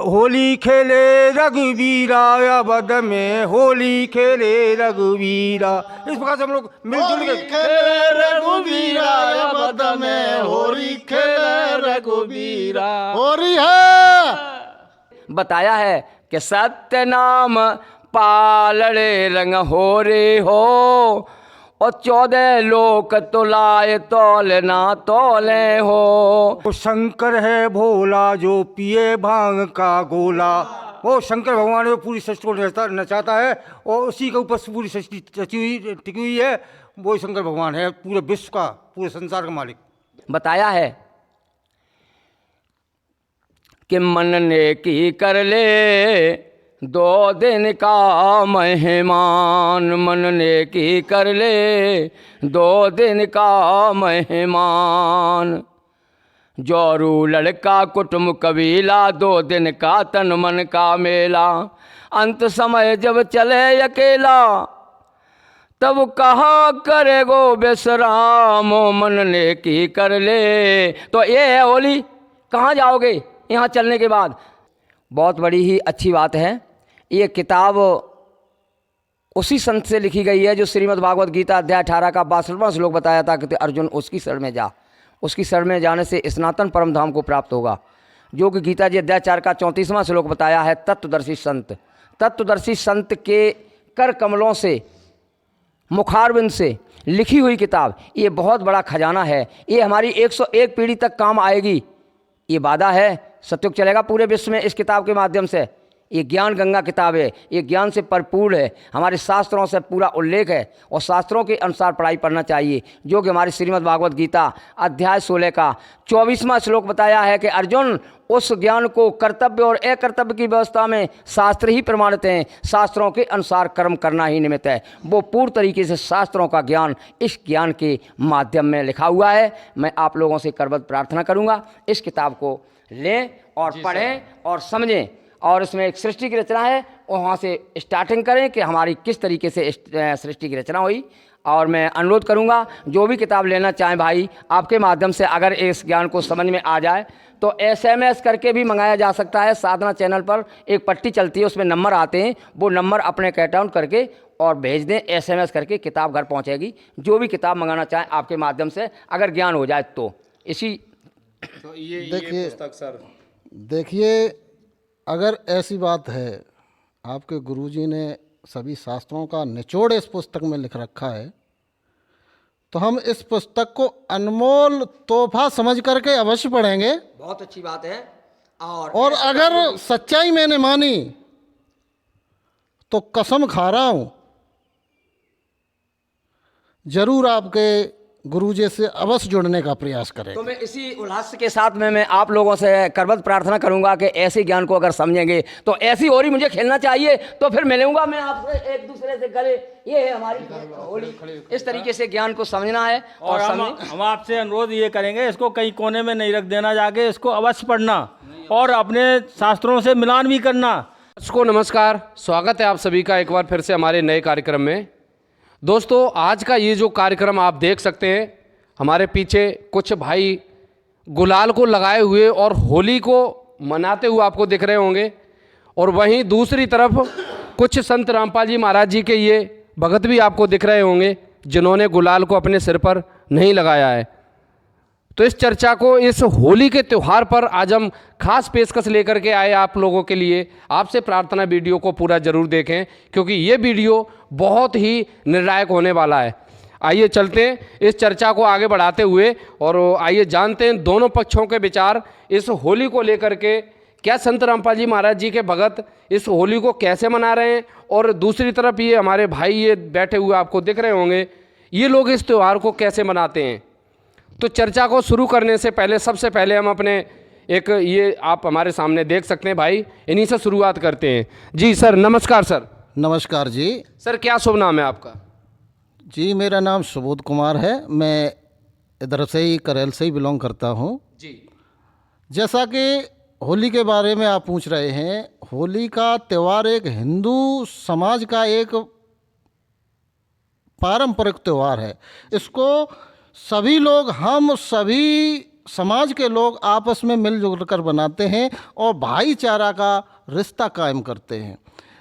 होली खेले रघुवीरा अवध में, होली खेले रघुवीरा। इस प्रकार से हम लोग मिलजुल के खेले रघुवीरा अवध में, होली खेले रघुवीरा। होली है बताया है कि सत्य नाम पालड़े रंग हो रे हो, और 14 लोक तुलाए तौले ना तौले हो। वो शंकर है भोला जो पिए भांग का गोला। वो शंकर भगवान जो पूरी सृष्टि को नचाता है और उसी के ऊपर पूरी सृष्टि टिकी हुई है। वो शंकर भगवान है, पूरे विश्व का, पूरे संसार का मालिक। बताया है कि मन ने की कर ले 2 दिन का मेहमान, मन ने की कर ले 2 दिन का मेहमान। जोरू लड़का कुटुंब कबीला, 2 दिन का तन मन का मेला। अंत समय जब चले अकेला, तब कहा करेगो विश्राम, मन ने की कर ले। तो ये है होली। कहाँ जाओगे यहाँ चलने के बाद? बहुत बड़ी ही अच्छी बात है। ये किताब उसी संत से लिखी गई है जो श्रीमद् भागवत गीता अध्याय 18 का 62वां श्लोक बताया था कि अर्जुन उसकी शरण में जा। उसकी शरण में जाने से स्नातन परम धाम को प्राप्त होगा, जो कि गीता जी अध्याय 4 का 34वां श्लोक बताया है। तत्वदर्शी संत, तत्वदर्शी संत के कर कमलों से, मुखारबिंद से लिखी हुई किताब, ये बहुत बड़ा खजाना है। ये हमारी 101 पीढ़ी तक काम आएगी, ये वादा है। सतयुग चलेगा पूरे विश्व में इस किताब के माध्यम से। ये ज्ञान गंगा किताब है, ये ज्ञान से भरपूर है। हमारे शास्त्रों से पूरा उल्लेख है और शास्त्रों के अनुसार पढ़ाई पढ़ना चाहिए, जो कि हमारी श्रीमद् भागवत गीता अध्याय 16 का 24वां श्लोक बताया है कि अर्जुन, उस ज्ञान को कर्तव्य और अकर्तव्य की व्यवस्था में शास्त्र ही प्रमाणित हैं। शास्त्रों के अनुसार कर्म करना ही निमित्त है। वो पूर्ण तरीके से शास्त्रों का ज्ञान इस ज्ञान के माध्यम में लिखा हुआ है। मैं आप लोगों से करबद्ध प्रार्थना करूँगा, इस किताब को लें और पढ़ें और समझें। और इसमें एक सृष्टि की रचना है, और वहाँ से स्टार्टिंग करें कि हमारी किस तरीके से सृष्टि की रचना हुई। और मैं अनुरोध करूँगा, जो भी किताब लेना चाहें भाई, आपके माध्यम से अगर इस ज्ञान को समझ में आ जाए तो SMS करके भी मंगाया जा सकता है। साधना चैनल पर एक पट्टी चलती है, उसमें नंबर आते हैं, वो नंबर अपने कैटाउन करके और भेज दें। SMS करके किताब घर पहुँचेगी। जो भी किताब मंगाना चाहें आपके माध्यम से, अगर ज्ञान हो जाए तो। इसी तो ये पुस्तक सर, देखिए, अगर ऐसी बात है, आपके गुरुजी ने सभी शास्त्रों का निचोड़ इस पुस्तक में लिख रखा है, तो हम इस पुस्तक को अनमोल तोहफा समझ करके अवश्य पढ़ेंगे। बहुत अच्छी बात है। और अगर सच्चाई मैंने मानी तो कसम खा रहा हूँ, जरूर आपके गुरुजी से अवश्य जुड़ने का प्रयास करें। तो मैं इसी उल्लास के साथ में मैं आप लोगों से करबद्ध प्रार्थना करूंगा कि ऐसे ज्ञान को अगर समझेंगे तो ऐसी होली मुझे खेलना चाहिए, तो फिर मिलूंगा मैं आपसे एक दूसरे से गले। ये है हमारी होली, इस तरीके से ज्ञान को समझना है। और हम आपसे अनुरोध ये करेंगे, इसको कहीं कोने में नहीं रख देना, जाके इसको अवश्य पढ़ना और अपने शास्त्रों से मिलान भी करना। दर्शकों नमस्कार, स्वागत है आप सभी का एक बार फिर से हमारे नए कार्यक्रम में। दोस्तों, आज का ये जो कार्यक्रम आप देख सकते हैं, हमारे पीछे कुछ भाई गुलाल को लगाए हुए और होली को मनाते हुए आपको दिख रहे होंगे, और वहीं दूसरी तरफ कुछ संत रामपाल जी महाराज जी के ये भगत भी आपको दिख रहे होंगे, जिन्होंने गुलाल को अपने सिर पर नहीं लगाया है। तो इस चर्चा को इस होली के त्यौहार पर आज हम खास पेशकश लेकर के आए आप लोगों के लिए। आपसे प्रार्थना वीडियो को पूरा ज़रूर देखें, क्योंकि ये वीडियो बहुत ही निर्णायक होने वाला है। आइए चलते हैं इस चर्चा को आगे बढ़ाते हुए, और आइए जानते हैं दोनों पक्षों के विचार इस होली को लेकर के। क्या संत रामपाल जी महाराज जी के भगत इस होली को कैसे मना रहे हैं, और दूसरी तरफ ये हमारे भाई ये बैठे हुए आपको दिख रहे होंगे, ये लोग इस त्यौहार को कैसे मनाते हैं। तो चर्चा को शुरू करने से पहले सबसे पहले हम अपने एक ये आप हमारे सामने देख सकते हैं भाई, इन्हीं से शुरुआत करते हैं। जी सर, नमस्कार सर। नमस्कार जी। सर, क्या शुभ नाम है आपका? जी, मेरा नाम सुबोध कुमार है। मैं इधर से ही, करेल से ही बिलोंग करता हूँ जी। जैसा कि होली के बारे में आप पूछ रहे हैं, होली का त्यौहार एक हिंदू समाज का एक पारंपरिक त्यौहार है। इसको सभी लोग, हम सभी समाज के लोग आपस में मिलजुल कर बनाते हैं और भाईचारा का रिश्ता कायम करते हैं।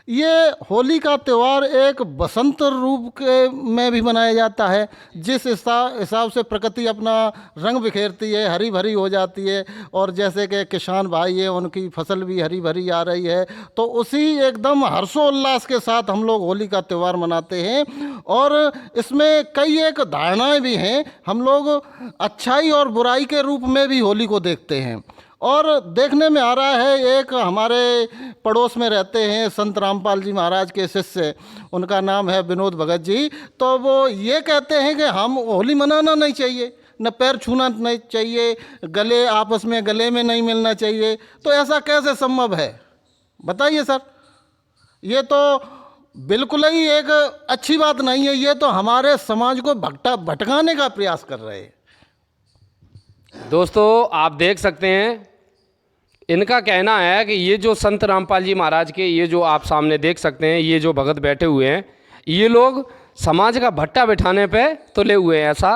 ये होली का त्यौहार एक बसंत रूप के में भी मनाया जाता है, जिस हिसाब से प्रकृति अपना रंग बिखेरती है, हरी भरी हो जाती है, और जैसे कि किसान भाई है उनकी फसल भी हरी भरी आ रही है, तो उसी एकदम हर्षोल्लास के साथ हम लोग होली का त्यौहार मनाते हैं। और इसमें कई एक धारणाएं भी हैं। हम लोग अच्छाई और बुराई के रूप में भी होली को देखते हैं। और देखने में आ रहा है, एक हमारे पड़ोस में रहते हैं संत रामपाल जी महाराज के शिष्य, उनका नाम है विनोद भगत जी, तो वो ये कहते हैं कि हम होली मनाना नहीं चाहिए, न पैर छूना नहीं चाहिए, गले आपस में गले में नहीं मिलना चाहिए। तो ऐसा कैसे संभव है, बताइए सर। ये तो बिल्कुल ही एक अच्छी बात नहीं है, ये तो हमारे समाज को भटकाने का प्रयास कर रहे हैं। दोस्तों आप देख सकते हैं, इनका कहना है कि ये जो संत रामपाल जी महाराज के ये जो आप सामने देख सकते हैं, ये जो भगत बैठे हुए हैं, ये लोग समाज का भट्टा बिठाने पे तुले हुए हैं, ऐसा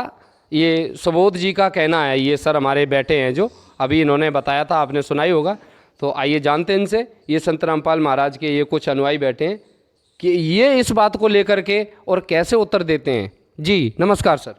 ये सुबोध जी का कहना है। ये सर हमारे बैठे हैं जो अभी इन्होंने बताया था, आपने सुना ही होगा। तो आइए जानते हैं इनसे, ये संत रामपाल महाराज के ये कुछ अनुयायी बैठे हैं कि ये इस बात को लेकर के और कैसे उत्तर देते हैं। जी नमस्कार सर।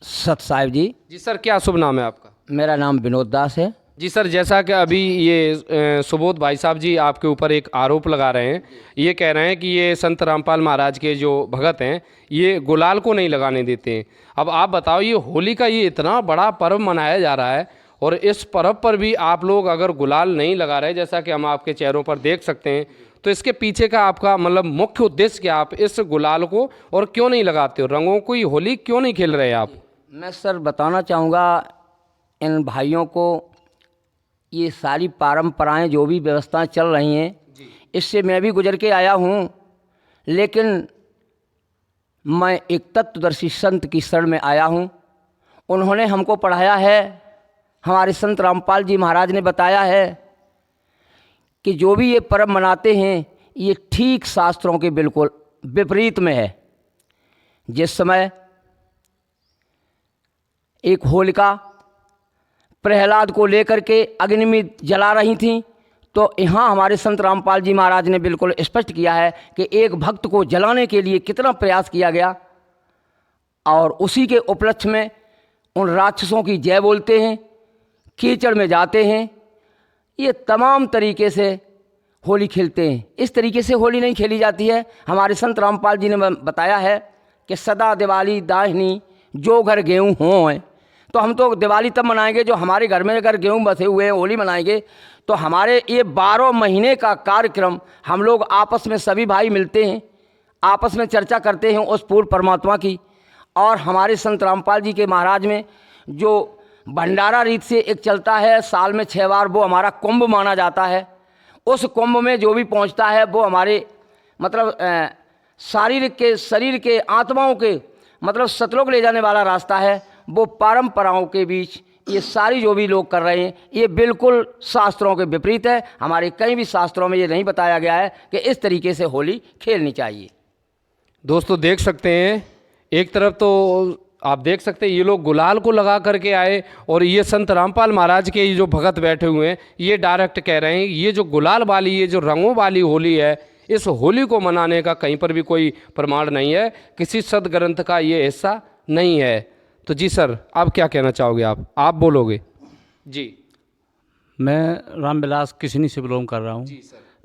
सत साहिब जी। जी सर, क्या शुभ नाम है आपका? मेरा नाम विनोद दास है। जी सर, जैसा कि अभी ये सुबोध भाई साहब जी आपके ऊपर एक आरोप लगा रहे हैं, ये कह रहे हैं कि ये संत रामपाल महाराज के जो भगत हैं ये गुलाल को नहीं लगाने देते हैं। अब आप बताओ, ये होली का ये इतना बड़ा पर्व मनाया जा रहा है और इस पर्व पर भी आप लोग अगर गुलाल नहीं लगा रहे, जैसा कि हम आपके चेहरों पर देख सकते हैं, तो इसके पीछे का आपका मतलब मुख्य उद्देश्य क्या? आप इस गुलाल को और क्यों नहीं लगाते हो, रंगों को होली क्यों नहीं खेल रहे आप? मैं सर बताना चाहूँगा इन भाइयों को, ये सारी परंपराएं जो भी व्यवस्थाएं चल रही हैं, इससे मैं भी गुजर के आया हूँ, लेकिन मैं एक तत्वदर्शी संत की शरण में आया हूँ। उन्होंने हमको पढ़ाया है, हमारे संत रामपाल जी महाराज ने बताया है कि जो भी ये पर्व मनाते हैं ये ठीक शास्त्रों के बिल्कुल विपरीत में है। जिस समय एक होलिका प्रहलाद को लेकर के अग्नि में जला रही थी, तो यहाँ हमारे संत रामपाल जी महाराज ने बिल्कुल स्पष्ट किया है कि एक भक्त को जलाने के लिए कितना प्रयास किया गया, और उसी के उपलक्ष्य में उन राक्षसों की जय बोलते हैं, कीचड़ में जाते हैं, ये तमाम तरीके से होली खेलते हैं। इस तरीके से होली नहीं खेली जाती है। हमारे संत रामपाल जी ने बताया है कि सदा दिवाली दाहिनी जो घर गेहूँ हों। तो हम तो दिवाली तब मनाएंगे जो हमारे घर में अगर गेहूँ बसे हुए हैं, होली मनाएंगे। तो हमारे ये 12 महीने का कार्यक्रम हम लोग आपस में सभी भाई मिलते हैं, आपस में चर्चा करते हैं उस पूर्ण परमात्मा की। और हमारे संत रामपाल जी के महाराज में जो भंडारा रीत से एक चलता है, साल में 6 बार, वो हमारा कुंभ माना जाता है। उस कुंभ में जो भी पहुंचता है वो हमारे मतलब शरीर के आत्माओं के मतलब सतलोक ले जाने वाला रास्ता है। वो परंपराओं के बीच ये सारी जो भी लोग कर रहे हैं ये बिल्कुल शास्त्रों के विपरीत है। हमारे कहीं भी शास्त्रों में ये नहीं बताया गया है कि इस तरीके से होली खेलनी चाहिए। दोस्तों देख सकते हैं, एक तरफ तो आप देख सकते हैं ये लोग गुलाल को लगा करके आए, और ये संत रामपाल महाराज के ये जो भगत बैठे हुए हैं ये डायरेक्ट कह रहे हैं ये जो गुलाल वाली, ये जो रंगों वाली होली है, इस होली को मनाने का कहीं पर भी कोई प्रमाण नहीं है, किसी सदग्रंथ का ये हिस्सा नहीं है। तो जी सर, आप क्या कहना चाहोगे? आप बोलोगे जी। मैं रामविलास किशनी से बिलोंग कर रहा हूँ।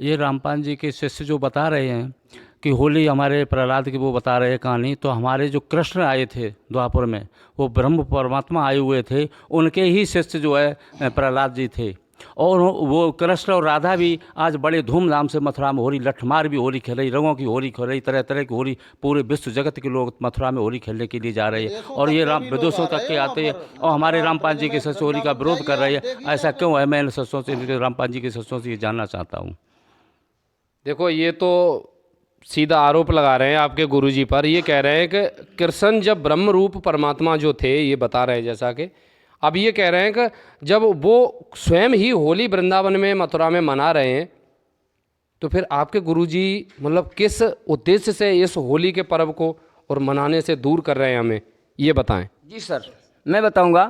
ये रामपाल जी के शिष्य जो बता रहे हैं कि होली हमारे प्रहलाद की वो बता रहे हैं कहानी, तो हमारे जो कृष्ण आए थे द्वापर में, वो ब्रह्म परमात्मा आए हुए थे, उनके ही शिष्य जो है प्रहलाद जी थे। और वो कृष्ण और राधा भी आज बड़े धूमधाम से मथुरा में होली, लठमार भी होली खेल रही, रंगों की होली खेल रही, तरह तरह की होली, पूरे विश्व जगत के लोग मथुरा में होली खेलने के लिए जा रहे हैं। और ये विदेशों तक के आते हैं और हमारे रामपाल जी के शिष्य होली का विरोध कर रहे हैं। ऐसा क्यों है? मैं इन शिष्यों से, रामपाल जी के शिष्यों से ये जानना चाहता हूँ। देखो, ये तो सीधा आरोप लगा रहे हैं आपके गुरुजी पर। ये कह रहे हैं कि कृष्ण जब ब्रह्म रूप परमात्मा जो थे, ये बता रहे हैं जैसा कि अब ये कह रहे हैं कि जब वो स्वयं ही होली वृंदावन में मथुरा में मना रहे हैं, तो फिर आपके गुरुजी मतलब किस उद्देश्य से इस होली के पर्व को और मनाने से दूर कर रहे हैं हमें, ये बताएं। जी सर, मैं बताऊंगा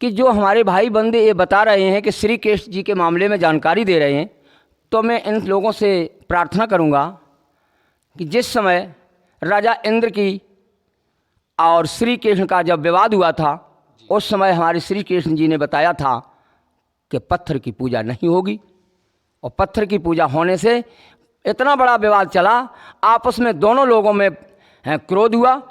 कि जो हमारे भाई बंदे ये बता रहे हैं कि श्री कृष्ण जी के मामले में जानकारी दे रहे हैं, तो मैं इन लोगों से प्रार्थना करूंगा कि जिस समय राजा इंद्र की और श्री कृष्ण का जब विवाद हुआ था, उस समय हमारे श्री कृष्ण जी ने बताया था कि पत्थर की पूजा नहीं होगी, और पत्थर की पूजा होने से इतना बड़ा विवाद चला, आपस में दोनों लोगों में क्रोध हुआ।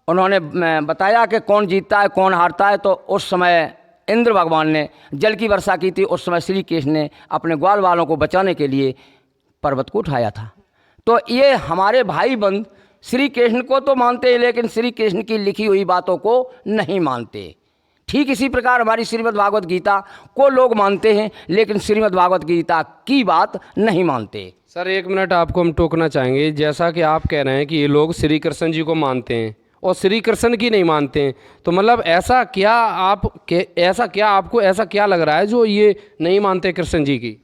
उन्होंने बताया कि कौन जीतता है कौन हारता है, तो उस समय इंद्र भगवान ने जल की वर्षा की थी। उस समय श्री कृष्ण ने अपने ग्वाल वालों को बचाने के लिए पर्वत को उठाया था। तो ये हमारे भाई बंद श्री कृष्ण को तो मानते हैं, लेकिन श्री कृष्ण की लिखी हुई बातों को नहीं मानते। ठीक इसी प्रकार हमारी श्रीमद् भागवत गीता को लोग मानते हैं, लेकिन श्रीमद् भागवत गीता की बात नहीं मानते। सर 1 मिनट आपको हम टोकना चाहेंगे। जैसा कि आप कह रहे हैं कि ये लोग श्री कृष्ण जी को मानते हैं और श्री कृष्ण की नहीं मानते हैं, तो मतलब ऐसा क्या आपको ऐसा क्या लग रहा है जो ये नहीं मानते कृष्ण जी की?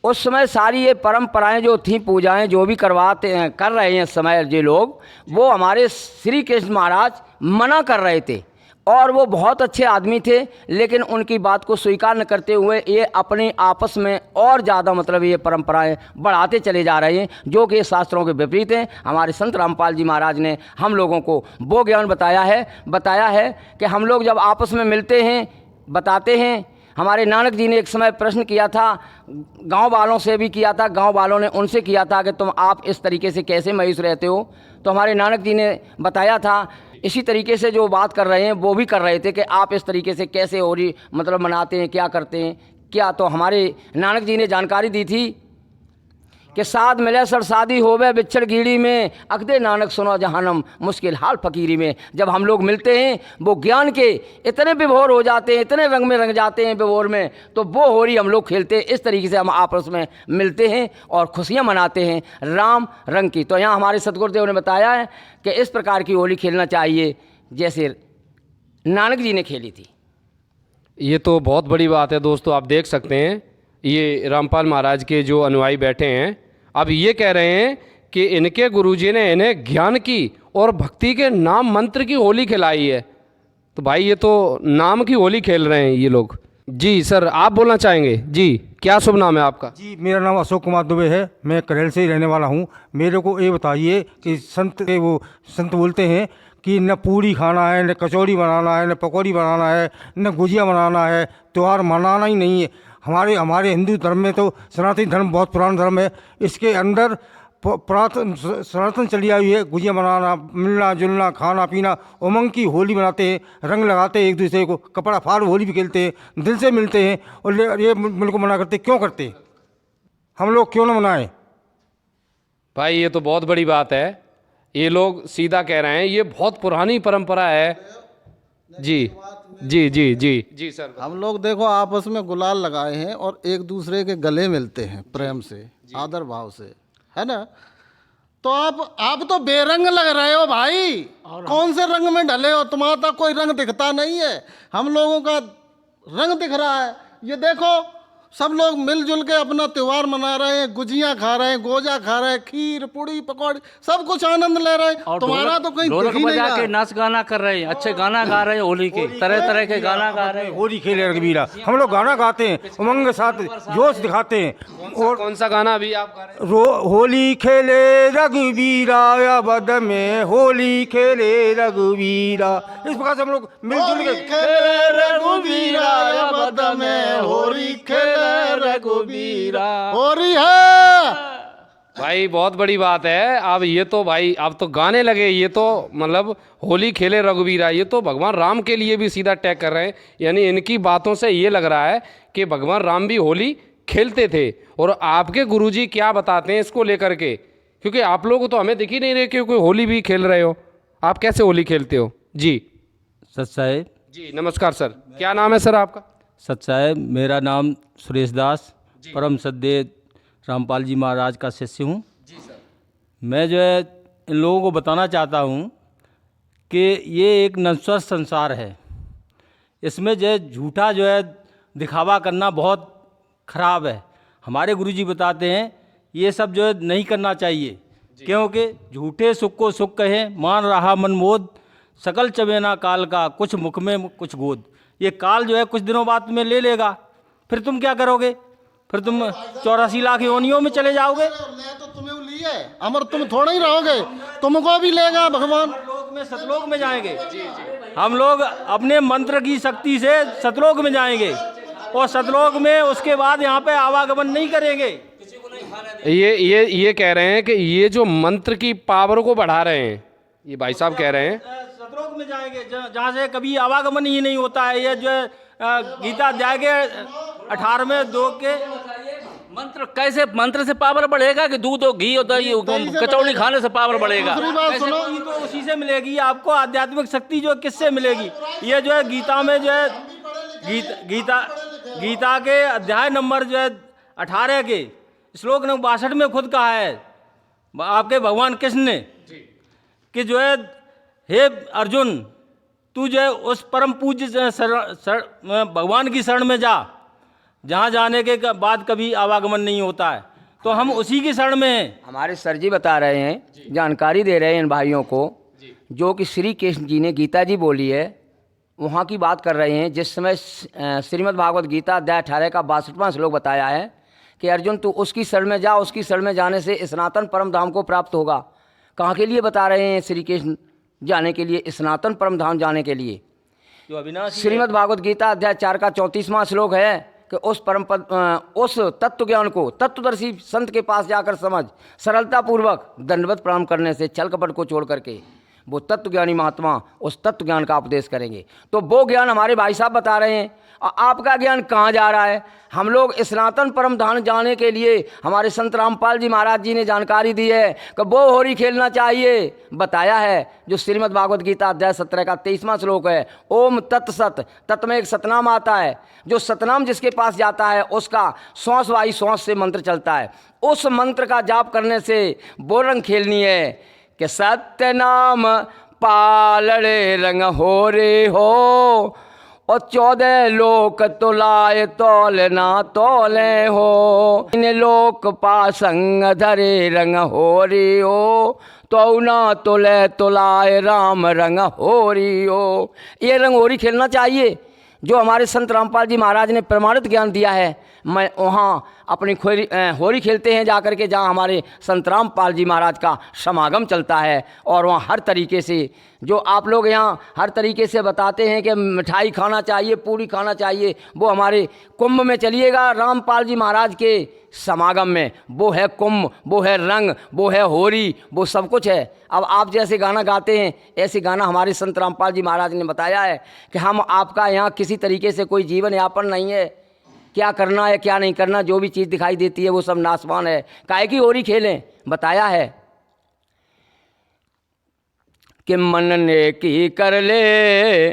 उस समय सारी ये परंपराएं जो थी, पूजाएं जो भी करवाते हैं कर रहे हैं इस समय जो लोग, वो हमारे श्री कृष्ण महाराज मना कर रहे थे। और वो बहुत अच्छे आदमी थे, लेकिन उनकी बात को स्वीकार न करते हुए ये अपने आपस में और ज़्यादा मतलब ये परंपराएं बढ़ाते चले जा रहे हैं, जो कि शास्त्रों के विपरीत हैं। हमारे संत रामपाल जी महाराज ने हम लोगों को वो ज्ञान बताया है कि हम लोग जब आपस में मिलते हैं, बताते हैं। हमारे नानक जी ने एक समय प्रश्न किया था, गांव वालों से भी किया था, गांव वालों ने उनसे किया था कि तुम आप इस तरीके से कैसे मयूस रहते हो, तो हमारे नानक जी ने बताया था। इसी तरीके से जो बात कर रहे हैं वो भी कर रहे थे कि आप इस तरीके से कैसे होली मतलब मनाते हैं, क्या करते हैं क्या। तो हमारे नानक जी ने जानकारी दी थी कि साध मिले सर शादी होवे बिछड़ गीड़ी में, अकदे नानक सुनो जहानम मुश्किल हाल फकीरी में। जब हम लोग मिलते हैं वो ज्ञान के इतने विभोर हो जाते हैं, इतने रंग में रंग जाते हैं विभोर में, तो वो होली हम लोग खेलते हैं। इस तरीके से हम आपस में मिलते हैं और खुशियाँ मनाते हैं राम रंग की। तो यहाँ हमारे सतगुरुदेव ने बताया है कि इस प्रकार की होली खेलना चाहिए जैसे नानक जी ने खेली थी। ये तो बहुत बड़ी बात है दोस्तों। आप देख सकते हैं ये रामपाल महाराज के जो अनुयायी बैठे हैं, अब ये कह रहे हैं कि इनके गुरुजी ने इन्हें ज्ञान की और भक्ति के नाम मंत्र की होली खिलाई है। तो भाई ये तो नाम की होली खेल रहे हैं ये लोग। जी सर आप बोलना चाहेंगे? जी क्या शुभ नाम है आपका? जी मेरा नाम अशोक कुमार दुबे है, मैं करेल से ही रहने वाला हूँ। मेरे को ये बताइए कि संत बोलते हैं कि न पूरी खाना है, न कचौड़ी बनाना है, न पकौड़ी बनाना है, न गुजिया बनाना है, त्यौहार मनाना ही नहीं है। हमारे हिंदू धर्म में तो सनातनी धर्म बहुत पुराना धर्म है, इसके अंदर सनातन चली आई है। गुजिया बनाना, मिलना जुलना, खाना पीना, उमंग की होली मनाते हैं, रंग लगाते हैं एक दूसरे को, कपड़ा फाड़ होली भी खेलते हैं, दिल से मिलते हैं। और ये मुझको मना करते क्यों करते? हम लोग क्यों ना मनाएं? भाई ये तो बहुत बड़ी बात है। ये लोग सीधा कह रहे हैं ये बहुत पुरानी परंपरा है। जी जी जी जी जी सर। हम लोग देखो आपस में गुलाल लगाए हैं और एक दूसरे के गले मिलते हैं प्रेम से, आदर भाव से, है ना। तो आप तो बेरंग लग रहे हो भाई, कौन से रंग में ढले हो? तुम्हारा तो कोई रंग दिखता नहीं है, हम लोगों का रंग दिख रहा है। ये देखो सब लोग मिलजुल के अपना त्यौहार मना रहे हैं, गुजियाँ खा रहे हैं, गोजा खा रहे हैं, खीर पूड़ी पकौड़ी सब कुछ आनंद ले रहे हैं। तुम्हारा तो कहीं ढोलक दिख ही नहीं बजा रहा। के नाच गाना कर रहे हैं, अच्छे गाना गा रहे हैं, होली के तरह तरह के गाना गा रहे हैं। होली खेले रघुवीरा, हम लोग गाना गाते हैं, उमंग के साथ जोश दिखाते हैं। और कौन सा गाना अभी आप गा रहे हैं? होली खेले रघुवीरा अवध में, होली खेले रघुवीरा। इस प्रकार से हम लोग मिलजुल के रघुवीरा अवध में, होली खेले रघुवीरा, होली है। भाई बहुत बड़ी बात है। अब ये तो भाई अब तो गाने लगे, ये तो मतलब होली खेले रघुवीरा, ये तो भगवान राम के लिए भी सीधा टैग कर रहे हैं। यानी इनकी बातों से ये लग रहा है कि भगवान राम भी होली खेलते थे। और आपके गुरुजी क्या बताते हैं इसको लेकर के, क्योंकि आप लोग तो हमें दिख ही नहीं रहे कि कोई होली भी खेल रहे हो। आप कैसे होली खेलते हो? जी सच्चाई जी नमस्कार सर, क्या नाम है सर आपका? सच्चाई मेरा नाम सुरेश दास, परम सद्य रामपाल जी महाराज का शिष्य हूँ। मैं जो है इन लोगों को बताना चाहता हूँ कि ये एक नश्वर संसार है, इसमें जो है झूठा जो है दिखावा करना बहुत खराब है। हमारे गुरुजी बताते हैं ये सब जो है नहीं करना चाहिए, क्योंकि झूठे सुख को सुख कहे, मान रहा मन मोद, सकल चबेना काल का, कुछ मुख में कुछ गोद। ये काल जो है कुछ दिनों बाद तुम्हें ले लेगा, फिर तुम क्या करोगे? फिर तुम 84 लाख योनियों में चले जाओगे। ले तो तुम्हें लिए, अमर तुम थोड़ा ही रहोगे, तुमको भी लेगा भगवान। लोक में सतलोक में जाएंगे। हम लोग अपने मंत्र की शक्ति से सतलोक में जाएंगे और सतलोक में उसके बाद यहाँ पे आवागमन नहीं करेंगे। ये कह रहे हैं कि ये जो मंत्र की पावर को बढ़ा रहे हैं, ये भाई साहब कह रहे हैं सतलोक में जाएंगे जहाँ से कभी आवागमन ही नहीं होता है। ये जो है गीता अध्याय के 18वें 2 के मंत्र कैसे, मंत्र से पावर बढ़ेगा कि दूध और घी और दही कचौड़ी खाने से पावर बढ़ेगा? दूसरी बात ऐसे सुनो, ही तो उसी से मिलेगी आपको आध्यात्मिक शक्ति। जो किससे मिलेगी? ये जो है गीता में जो है गीता के अध्याय नंबर जो है 18 के श्लोक नंबर 62 में खुद कहा है आपके भगवान कृष्ण ने कि जो है हे अर्जुन, तू जो है उस परम पूज्य भगवान की शरण में जा जहाँ जाने के बाद कभी आवागमन नहीं होता है। तो हम उसी की शरण में हैं। हमारे सर जी बता रहे हैं, जानकारी दे रहे हैं इन भाइयों को, जो कि श्री कृष्ण जी ने गीता जी बोली है वहाँ की बात कर रहे हैं। जिस समय श्रीमद् भागवत गीता अध्याय 18 का 62वां श्लोक बताया है कि अर्जुन तू उसकी शरण में जा, उसकी शरण में जाने से स्नातन परम धाम को प्राप्त होगा। कहाँ के लिए बता रहे हैं श्री कृष्ण? जाने के लिए, स्नातन परम धाम जाने के लिए। जो अविनाशी श्रीमद् भागवत गीता अध्याय 4 का 34वां श्लोक है कि उस परम पद, उस तत्व ज्ञान को तत्वदर्शी संत के पास जाकर समझ, सरलता पूर्वक दंडवत प्रणाम करने से, छल कपट को छोड़ करके वो तत्व ज्ञानी महात्मा उस तत्व ज्ञान का उपदेश करेंगे। तो वो ज्ञान हमारे भाई साहब बता रहे हैं। और आपका ज्ञान कहाँ जा रहा है? हम लोग स्नातन परम धाम जाने के लिए हमारे संत रामपाल जी महाराज जी ने जानकारी दी है कि वो होरी खेलना चाहिए। बताया है जो श्रीमद् भागवत गीता अध्याय 17 का 23वां श्लोक है, ओम तत्सत, तत् में एक सतनाम आता है। जो सतनाम जिसके पास जाता है उसका श्वास वायु श्वास से मंत्र चलता है। उस मंत्र का जाप करने से वो रंग खेलनी है कि सत्य नाम पालड़े रंग हो रे हो, और 14 लोक तुलाए तौल ना तौले हो, इन लोक पासंग धरे रंग हो री हो, तो ना तुले तुलाए राम रंग हो री हो। ये रंग होरी खेलना चाहिए जो हमारे संत रामपाल जी महाराज ने प्रमाणित ज्ञान दिया है। मैं वहाँ अपनी होरी खेलते हैं जाकर के जहाँ हमारे संत रामपाल जी महाराज का समागम चलता है। और वहाँ हर तरीके से जो आप लोग यहाँ हर तरीके से बताते हैं कि मिठाई खाना चाहिए, पूरी खाना चाहिए, वो हमारे कुंभ में चलिएगा रामपाल जी महाराज के समागम में। वो है कुंभ, वो है रंग, वो है होरी, वो सब कुछ है। अब आप जैसे गाना गाते हैं ऐसे गाना हमारे संत रामपाल जी महाराज ने बताया है कि हम आपका यहाँ किसी तरीके से कोई जीवन यापन नहीं है, क्या करना है क्या नहीं करना, जो भी चीज़ दिखाई देती है वो सब नासवान है, काहे की होरी खेलें। बताया है कि मन ने की कर ले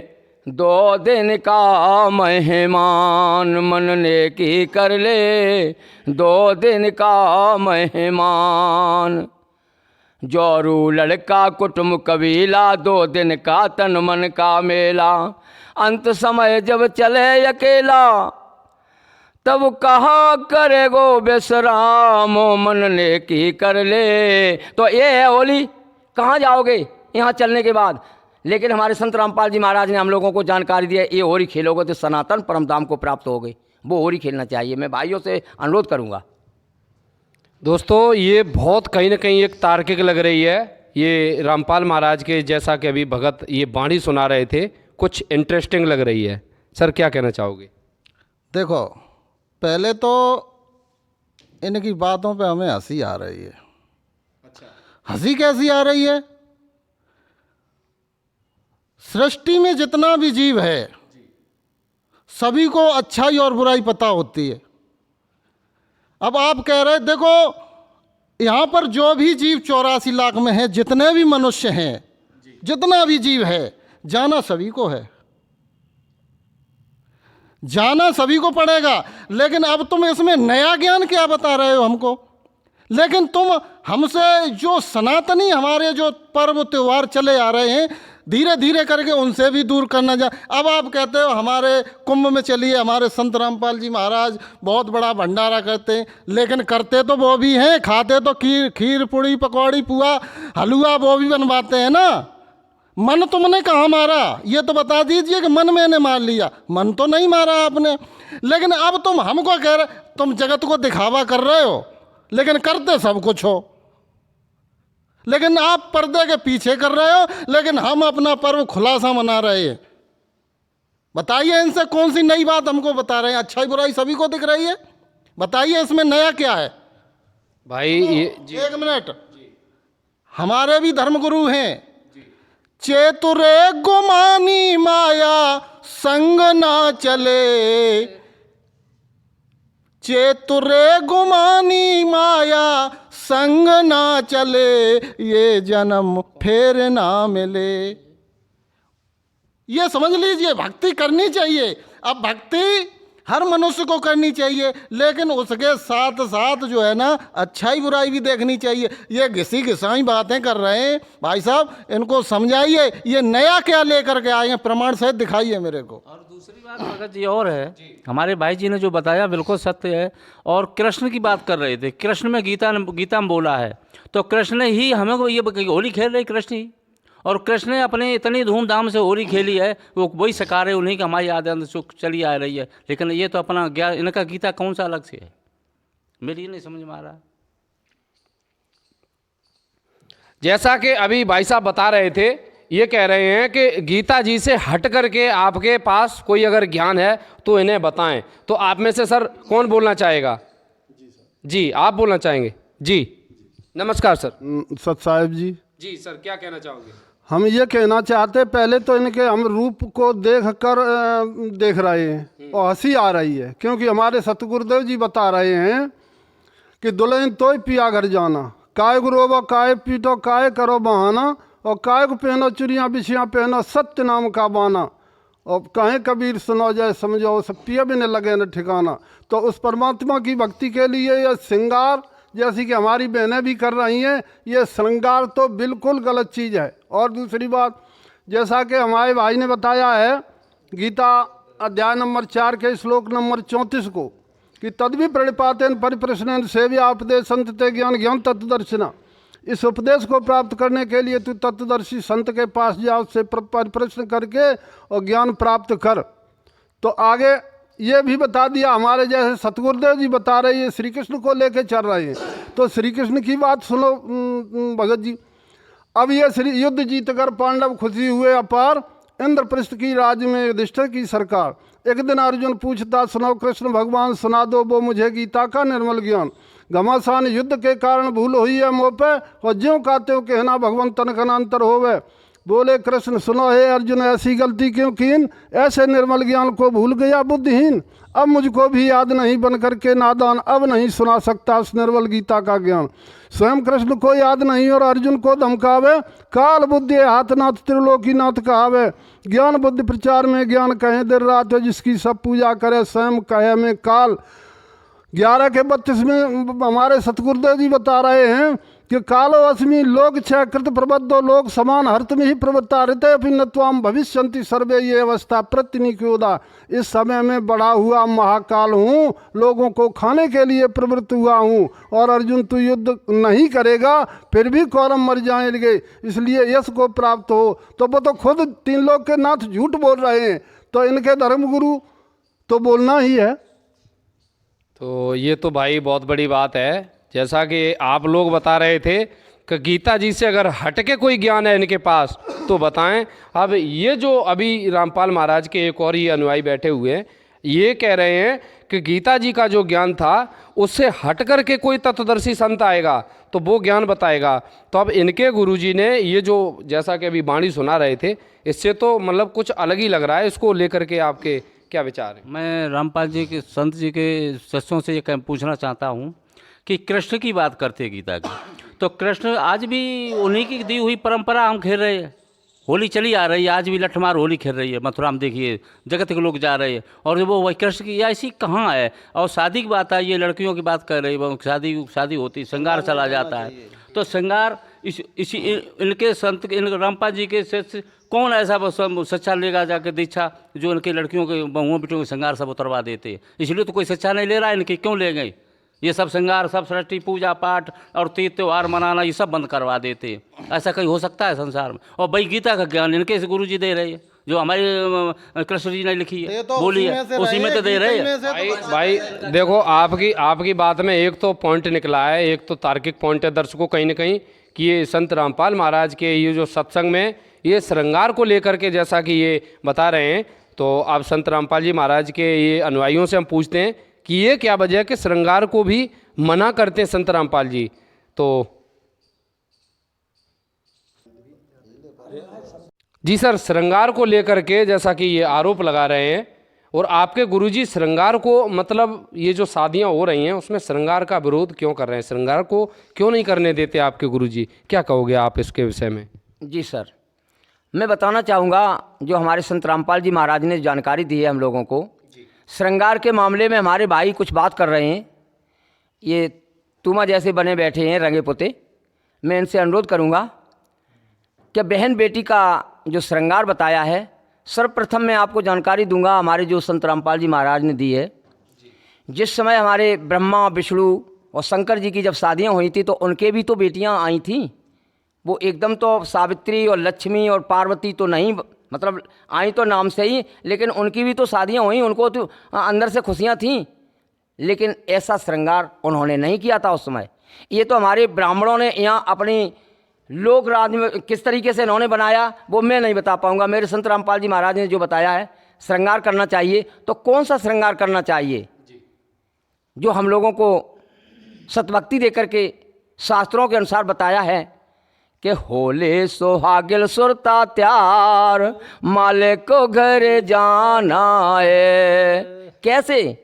2 दिन का मेहमान, मन ने की कर ले 2 दिन का मेहमान, जोरू लड़का कुटुंब कबीला 2 दिन का तन मन का मेला, अंत समय जब चले अकेला तब कहा करेगो बेसराम, मन ने की कर ले। तो ये है होली, कहाँ जाओगे यहाँ चलने के बाद? लेकिन हमारे संत रामपाल जी महाराज ने हम लोगों को जानकारी दी है, ये होरी खेलोगे तो सनातन परम धाम को प्राप्त होगे। वो होरी खेलना चाहिए। मैं भाइयों से अनुरोध करूँगा। दोस्तों ये बहुत कहीं ना कहीं एक तार्किक लग रही है। ये रामपाल महाराज के जैसा कि अभी भगत ये बाणी सुना रहे थे, कुछ इंटरेस्टिंग लग रही है। सर क्या कहना चाहोगे? देखो, पहले तो इनकी बातों पे हमें हंसी आ रही है। हंसी कैसी आ रही है? सृष्टि में जितना भी जीव है सभी को अच्छाई और बुराई पता होती है। अब आप कह रहे, देखो यहाँ पर जो भी जीव 84 लाख में है, जितने भी मनुष्य हैं, जितना भी जीव है, जाना सभी को है, जाना सभी को पड़ेगा। लेकिन अब तुम इसमें नया ज्ञान क्या बता रहे हो हमको? लेकिन तुम हमसे जो सनातनी हमारे जो पर्व त्योहार चले आ रहे हैं धीरे धीरे करके उनसे भी दूर करना जा। अब आप कहते हो हमारे कुंभ में चलिए, हमारे संत रामपाल जी महाराज बहुत बड़ा भंडारा करते हैं, लेकिन करते तो वो भी हैं, खाते तो खीर पूड़ी पकौड़ी पुआ हलवा वो भी बनवाते हैं ना। मन तुमने कहाँ मारा, ये तो बता दीजिए कि मन मैंने मार लिया। मन तो नहीं मारा आपने, लेकिन अब तुम हमको कह रहे, तुम जगत को दिखावा कर रहे हो लेकिन करते सब कुछ हो। लेकिन आप पर्दे के पीछे कर रहे हो, लेकिन हम अपना पर्व खुलासा मना रहे हैं। बताइए इनसे कौन सी नई बात हमको बता रहे हैं? अच्छाई बुराई सभी को दिख रही है, बताइए इसमें नया क्या है? भाई ये एक मिनट, हमारे भी धर्मगुरु हैं। चेतुरे गुमानी माया संग ना चले, चेतुरे गुमानी माया संग ना चले, ये जन्म फिर ना मिले। ये समझ लीजिए, भक्ति करनी चाहिए। अब भक्ति हर मनुष्य को करनी चाहिए, लेकिन उसके साथ साथ जो है ना अच्छाई बुराई भी देखनी चाहिए। ये घिसी घिसाई बातें कर रहे हैं भाई साहब, इनको समझाइए ये नया क्या लेकर के आए हैं, प्रमाण सहित दिखाइए मेरे को। और दूसरी बात भगत जी और है, हमारे भाई जी ने जो बताया बिल्कुल सत्य है। और कृष्ण की बात कर रहे थे, कृष्ण में गीता में बोला है, तो कृष्ण ने ही हमें को ये होली खेल रहे कृष्ण ही, और कृष्ण ने अपने इतनी धूमधाम से होली खेली है, वो वही सिखा रहे, उन्हीं का हमारी आदत चली आ रही है। लेकिन ये तो अपना ज्ञान, इनका गीता कौन सा अलग से है, मेरी नहीं समझ में आ रहा। जैसा कि अभी भाई साहब बता रहे थे, ये कह रहे हैं कि गीता जी से हट करके आपके पास कोई अगर ज्ञान है तो इन्हें बताएं। तो आप में से सर कौन बोलना चाहेगा? जी आप बोलना चाहेंगे? जी नमस्कार सर। सत साहिब जी, जी सर क्या कहना चाहोगे? हम ये कहना चाहते, पहले तो इनके हम रूप को देख कर देख रहे हैं और हंसी आ रही है, क्योंकि हमारे सतगुरुदेव जी बता रहे हैं कि दुल्हन तो ही पिया घर जाना, काय गुरोबा काय पीटो काय करो बहाना, और काय को पहनो चुरियाँ बिछियाँ पहनो सत्य नाम का बाना, और कहें कबीर सुनो जाए समझो सब पिया भी न लगे न ठिकाना। तो उस परमात्मा की भक्ति के लिए यह श्रृंगार जैसी कि हमारी बहनें भी कर रही हैं, ये श्रृंगार तो बिल्कुल गलत चीज़ है। और दूसरी बात, जैसा कि हमारे भाई ने बताया है गीता अध्याय नंबर 4 के श्लोक नंबर 34 को, कि तद्भि प्रणिपातेन परिप्रश्नेन सेव्या उपदेश संत ते ज्ञान ज्ञान तत्वदर्शिना। इस उपदेश को प्राप्त करने के लिए तू तत्वदर्शी संत के पास जा, उससे परिप्रश्न करके और ज्ञान प्राप्त कर। तो आगे ये भी बता दिया, हमारे जैसे सतगुरुदेव जी बता रहे हैं, श्री कृष्ण को लेके चल रहे हैं। तो श्री कृष्ण की बात सुनो भगत जी। अब ये श्री युद्ध जीतकर पांडव खुशी हुए अपार, इंद्रप्रस्थ की राज्य में युधिष्ठिर की सरकार। एक दिन अर्जुन पूछता, सुनो कृष्ण भगवान सुना दो वो मुझे गीता का निर्मल ज्ञान। घमासान युद्ध के कारण भूल हुई है मोह पे, और ज्यों का त्यों कहना भगवान तन खनांतर होवे। बोले कृष्ण सुनो हे अर्जुन ऐसी गलती क्यों कीन, ऐसे निर्मल ज्ञान को भूल गया बुद्धिहीन। अब मुझको भी याद नहीं बन करके नादान, अब नहीं सुना सकता उस निर्मल गीता का ज्ञान। स्वयं कृष्ण को याद नहीं और अर्जुन को धमकावे, काल बुद्धि हाथ नाथ त्रिलोकी नाथ कहावे। ज्ञान बुद्धि प्रचार में ज्ञान कहे देर रात, जिसकी सब पूजा करे स्वयं कहे में काल। 11 के 32 में हमारे सतगुरुदेव जी बता रहे हैं कि कालो अस्मि लोक क्षय कृत प्रबद्धो लोक समान हर्त में ही प्रवृत्ता ऋत अभिन्नत्वाम भविष्यंति सर्वे ये अवस्था प्रतिनिक्योदा। इस समय में बड़ा हुआ महाकाल हूँ, लोगों को खाने के लिए प्रवृत्त हुआ हूँ। और अर्जुन तू युद्ध नहीं करेगा फिर भी कौरव मर जाएंगे, इसलिए यश को प्राप्त हो। तो वो तो खुद 3 लोक के नाथ झूठ बोल रहे हैं, तो इनके धर्मगुरु तो बोलना ही है। तो ये तो भाई बहुत बड़ी बात है। जैसा कि आप लोग बता रहे थे कि गीता जी से अगर हटके कोई ज्ञान है इनके पास तो बताएं। अब ये जो अभी रामपाल महाराज के एक और ही अनुयायी बैठे हुए हैं, ये कह रहे हैं कि गीता जी का जो ज्ञान था उससे हट कर के कोई तत्वदर्शी संत आएगा तो वो ज्ञान बताएगा। तो अब इनके गुरुजी ने ये जो जैसा कि अभी वाणी सुना रहे थे, इससे तो मतलब कुछ अलग ही लग रहा है। इसको लेकर के आपके क्या विचार हैं? मैं रामपाल जी के संत जी के शिष्यों से ये पूछना चाहता हूँ कि कृष्ण की बात करते हैं गीता की, तो कृष्ण आज भी उन्हीं की दी हुई परंपरा हम खेल रहे हैं। होली चली आ रही है, आज भी लठमार होली खेल रही है। मथुरा में देखिए जगत के लोग जा रहे हैं, और वो वही कृष्ण की ऐसी कहाँ है। और शादी की बात आई, ये लड़कियों की बात कर रही है, शादी होती श्रृंगार चला जाता है। तो श्रृंगार इसी इनके संत इन रामपाल जी के शिष्य कौन ऐसा सच्चा लेगा जाकर दीक्षा जो इनके लड़कियों के बहुओं बेटियों के श्रृंगार सब उतरवा देते हैं। इसलिए तो कोई सच्चा नहीं ले रहा है, इनके क्यों ले गए ये सब श्रृंगार, सब सृष्टि, पूजा पाठ और तीज त्योहार मनाना ये सब बंद करवा देते। ऐसा कहीं हो सकता है संसार में? और भाई गीता का ज्ञान इनके से गुरु जी दे रहे हैं, जो हमारे कृष्ण जी ने लिखी है, बोली है, उसी में तो दे रहे हैं। भाई देखो, आपकी बात में एक तो पॉइंट निकला है, एक तो तार्किक पॉइंट है दर्शकों कहीं ना कहीं, कि ये संत रामपाल महाराज के ये जो सत्संग में ये श्रृंगार को लेकर के जैसा कि ये बता रहे हैं, तो आप संत रामपाल जी महाराज के ये अनुयायियों से हम पूछते हैं कि ये क्या वजह है कि श्रृंगार को भी मना करते हैं संत रामपाल जी? तो जी सर, श्रृंगार को लेकर के जैसा कि ये आरोप लगा रहे हैं, और आपके गुरुजी श्रृंगार को, मतलब ये जो शादियां हो रही हैं उसमें श्रृंगार का विरोध क्यों कर रहे हैं? श्रृंगार को क्यों नहीं करने देते आपके गुरुजी? क्या कहोगे आप इसके विषय में? जी सर, मैं बताना चाहूँगा, जो हमारे संत रामपाल जी महाराज ने जानकारी दी है हम लोगों को, श्रृंगार के मामले में हमारे भाई कुछ बात कर रहे हैं, ये तुमा जैसे बने बैठे हैं रंगे पुते। मैं इनसे अनुरोध करूँगा कि बहन बेटी का जो श्रृंगार बताया है, सर्वप्रथम मैं आपको जानकारी दूंगा हमारे जो संत रामपाल जी महाराज ने दी है। जिस समय हमारे ब्रह्मा, विष्णु और शंकर जी की जब शादियाँ हुई थी तो उनके भी तो बेटियाँ आई थीं। वो एकदम तो सावित्री और लक्ष्मी और पार्वती तो नहीं, मतलब आई तो नाम से ही, लेकिन उनकी भी तो शादियाँ हुई, उनको तो अंदर से खुशियाँ थीं, लेकिन ऐसा श्रृंगार उन्होंने नहीं किया था उस समय। ये तो हमारे ब्राह्मणों ने यहाँ अपनी लोक राज में किस तरीके से इन्होंने बनाया वो मैं नहीं बता पाऊँगा। मेरे संत रामपाल जी महाराज ने जो बताया है श्रृंगार करना चाहिए, तो कौन सा श्रृंगार करना चाहिए जो हम लोगों को सतभक्ति देकर के शास्त्रों के अनुसार बताया है कि होले सोहागिल सुरता त्यार, माले को घर जाना है। कैसे?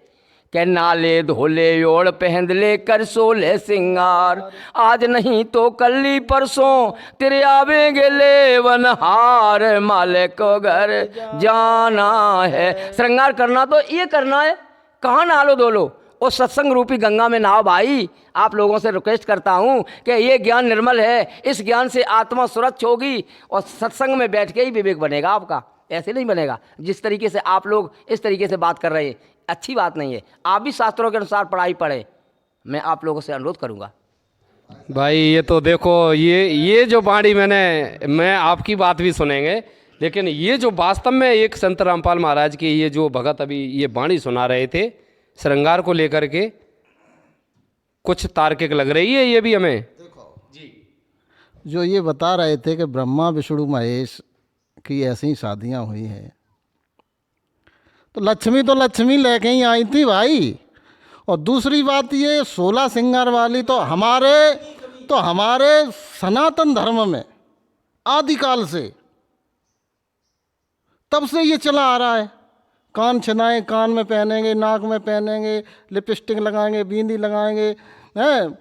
के नाले धोले ओढ़ पहन ले कर सोले सिंगार, आज नहीं तो कल परसों तेरे आवेंगे लेवनहार, माले को घर जाना है। श्रृंगार करना तो ये करना है, कहाँ नालो धोलो, और सत्संग रूपी गंगा में नहाओ भाई। आप लोगों से रिक्वेस्ट करता हूँ कि ये ज्ञान निर्मल है, इस ज्ञान से आत्मा सुरक्षा होगी और सत्संग में बैठ के ही विवेक बनेगा आपका, ऐसे नहीं बनेगा जिस तरीके से आप लोग इस तरीके से बात कर रहे हैं। अच्छी बात नहीं है। आप भी शास्त्रों के अनुसार पढ़ाई पढ़ें, मैं आप लोगों से अनुरोध करूँगा। भाई ये तो देखो, ये जो बाणी मैं आपकी बात भी सुनेंगे, लेकिन ये जो वास्तव में एक संत रामपाल महाराज की ये जो भगत अभी ये बाणी सुना रहे थे श्रृंगार को लेकर के, कुछ तार्किक लग रही है ये भी हमें। जो ये बता रहे थे कि ब्रह्मा विष्णु महेश की ऐसी ही शादियाँ हुई हैं, तो लक्ष्मी लेके ही आई थी भाई। और दूसरी बात ये 16 सिंगार वाली तो हमारे सनातन धर्म में आदिकाल से तब से ये चला आ रहा है। कान छनाए कान में पहनेंगे, नाक में पहनेंगे, लिपस्टिक लगाएंगे, बिंदी लगाएंगे, हैं,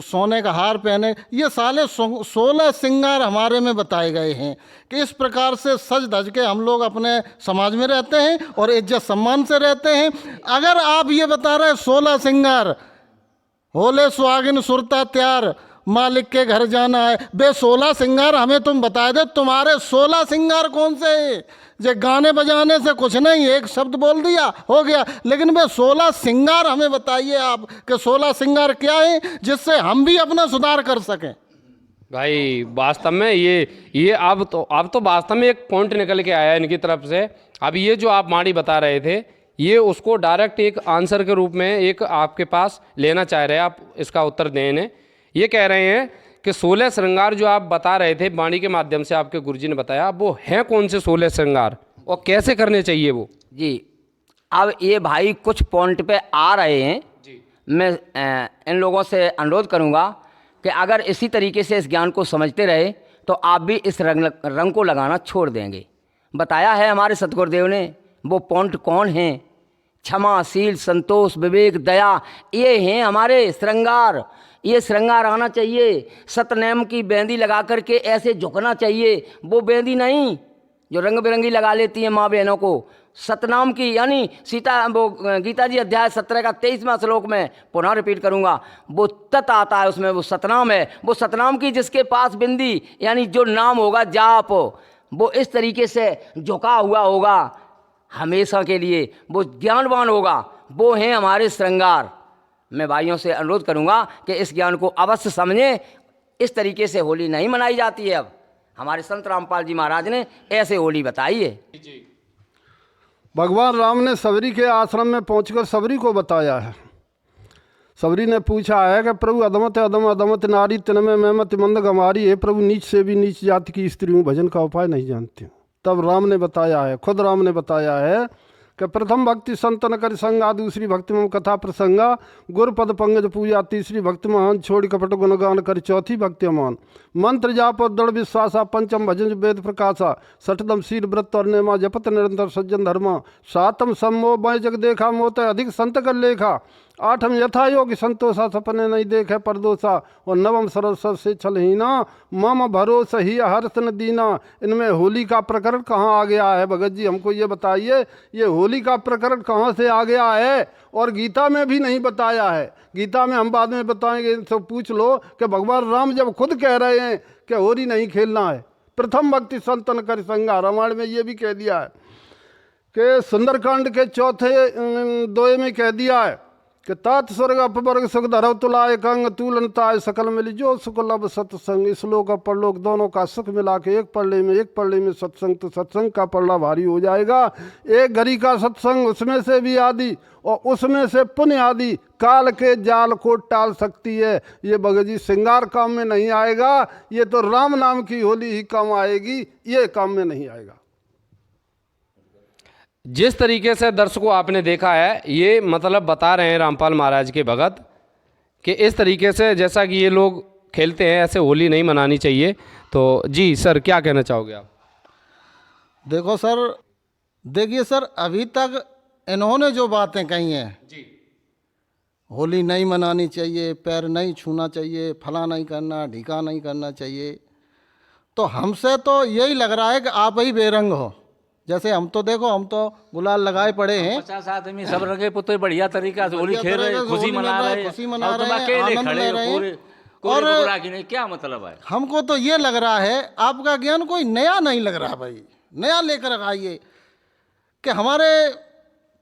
सोने का हार पहने, ये साले 16 सिंगार हमारे में बताए गए हैं कि इस प्रकार से सज धज के हम लोग अपने समाज में रहते हैं और इज्जत सम्मान से रहते हैं। अगर आप ये बता रहे 16 सिंगार, होले सुहागिन सुरता त्यार, मालिक के घर जाना है, बे 16 सिंगार हमें तुम बता दे, तुम्हारे 16 सिंगार कौन से हैं? जे गाने बजाने से कुछ नहीं, एक शब्द बोल दिया हो गया, लेकिन बे 16 सिंगार हमें बताइए आप कि 16 सिंगार क्या है जिससे हम भी अपना सुधार कर सकें। भाई वास्तव में ये अब तो वास्तव में एक पॉइंट निकल के आया इनकी तरफ से। अब ये जो आप बाणी बता रहे थे ये उसको डायरेक्ट एक आंसर के रूप में एक आपके पास लेना चाह रहे हैं, आप इसका उत्तर दें इन्हें। ये कह रहे हैं कि 16 श्रृंगार जो आप बता रहे थे बाणी के माध्यम से आपके गुरुजी ने बताया, वो हैं कौन से 16 श्रृंगार और कैसे करने चाहिए वो? जी, अब ये भाई कुछ पॉइंट पे आ रहे हैं जी। मैं इन लोगों से अनुरोध करूंगा कि अगर इसी तरीके से इस ज्ञान को समझते रहे तो आप भी इस रंग को लगाना छोड़ देंगे। बताया है हमारे सतगुरुदेव ने, वो पॉइंट कौन हैं? क्षमा, शील, संतोष, विवेक, दया, ये हैं हमारे श्रृंगार। ये श्रृंगार आना चाहिए। सतनेम की बेंदी लगा करके ऐसे झुकना चाहिए, वो बेंदी नहीं जो रंग बिरंगी लगा लेती हैं माँ बहनों को। सतनाम की यानी वो गीता जी अध्याय 17 का 23वां श्लोक में पुनः रिपीट करूँगा, वो तत् आता है उसमें, वो सतनाम है। वो सतनाम की जिसके पास बिंदी यानी जो नाम होगा जाप, वो इस तरीके से झुका हुआ होगा हमेशा के लिए, वो ज्ञानवान होगा, वो हैं हमारे श्रृंगार। मैं भाइयों से अनुरोध करूंगा कि इस ज्ञान को अवश्य समझें। इस तरीके से होली नहीं मनाई जाती है। अब हमारे संत रामपाल जी महाराज ने ऐसे होली बताई है। भगवान राम ने सबरी के आश्रम में पहुंचकर सबरी को बताया है। सबरी ने पूछा है कि प्रभु अदमत अदम अदमत नारी तिनमें मेमत मंद गमारी है, प्रभु नीच से भी नीच जाति की स्त्री हूँ, भजन का उपाय नहीं जानती हूँ। तब राम ने बताया है, खुद राम ने बताया है कि प्रथम भक्ति संतन कर संगा, दूसरी भक्ति में कथा प्रसंगा, गुरुपद पंकज पूजा, तीसरी भक्ति महान छोड़ कपट गुणगान कर, चौथी भक्ति अमान, मंत्र जाप और दृढ़ विश्वासा, पंचम भजन वेद प्रकाशा, छठम शील व्रत और नेमा, जपत निरंतर सज्जन धर्मा, सातम सम्मोह मैं जग देखा, मोत अधिक संत कर लेखा, आठम यथा योग संतोषा, सपने नहीं देखे परदोषा, और नवम सरल सर से छलहीना, मम भरोसा ही हर्ष न दीना। इनमें होली का प्रकरण कहाँ आ गया है? भगत जी हमको ये बताइए, ये होली का प्रकरण कहाँ से आ गया है? और गीता में भी नहीं बताया है। गीता में हम बाद में बताएंगे, इनसे पूछ लो कि भगवान राम जब खुद कह रहे हैं कि होली नहीं खेलना है, प्रथम भक्ति संतन कर संगा, रामायण में ये भी कह दिया है कि सुंदरकांड के चौथे दोए में कह दिया है कि तात स्वर्ग अपवर्ग सुख धरव तुलाय कंग तूलनताय सकल मिली जो सुख लब सत्संग। इस लोक और परलोक दोनों का सुख मिला के एक पल्ले में सत्संग, तो सत्संग का पल्ला भारी हो जाएगा। एक घड़ी का सत्संग, उसमें से भी आदि और उसमें से पुण्य आदि काल के जाल को टाल सकती है। ये भगत जी श्रृंगार काम में नहीं आएगा, ये तो राम नाम की होली ही काम आएगी, ये काम में नहीं आएगा। जिस तरीके से दर्शकों आपने देखा है, ये मतलब बता रहे हैं रामपाल महाराज के भगत कि इस तरीके से जैसा कि ये लोग खेलते हैं, ऐसे होली नहीं मनानी चाहिए। तो जी सर, क्या कहना चाहोगे आप? देखो सर, देखिए सर, अभी तक इन्होंने जो बातें कही हैं जी, होली नहीं मनानी चाहिए, पैर नहीं छूना चाहिए, फला नहीं करना, ढीका नहीं करना चाहिए, तो हमसे तो यही लग रहा है कि आप ही बेरंग हो। जैसे हम तो देखो, हम तो गुलाल लगाए पड़े हैं, 50 आदमी सब रंगे पुते बढ़िया तरीका से होली खेल रहे, खुशी मना रहे, आनंद ले रहे हैं। और क्या मतलब है? हमको तो ये लग रहा है आपका ज्ञान कोई नया नहीं लग रहा भाई, नया लेकर आइए। कि हमारे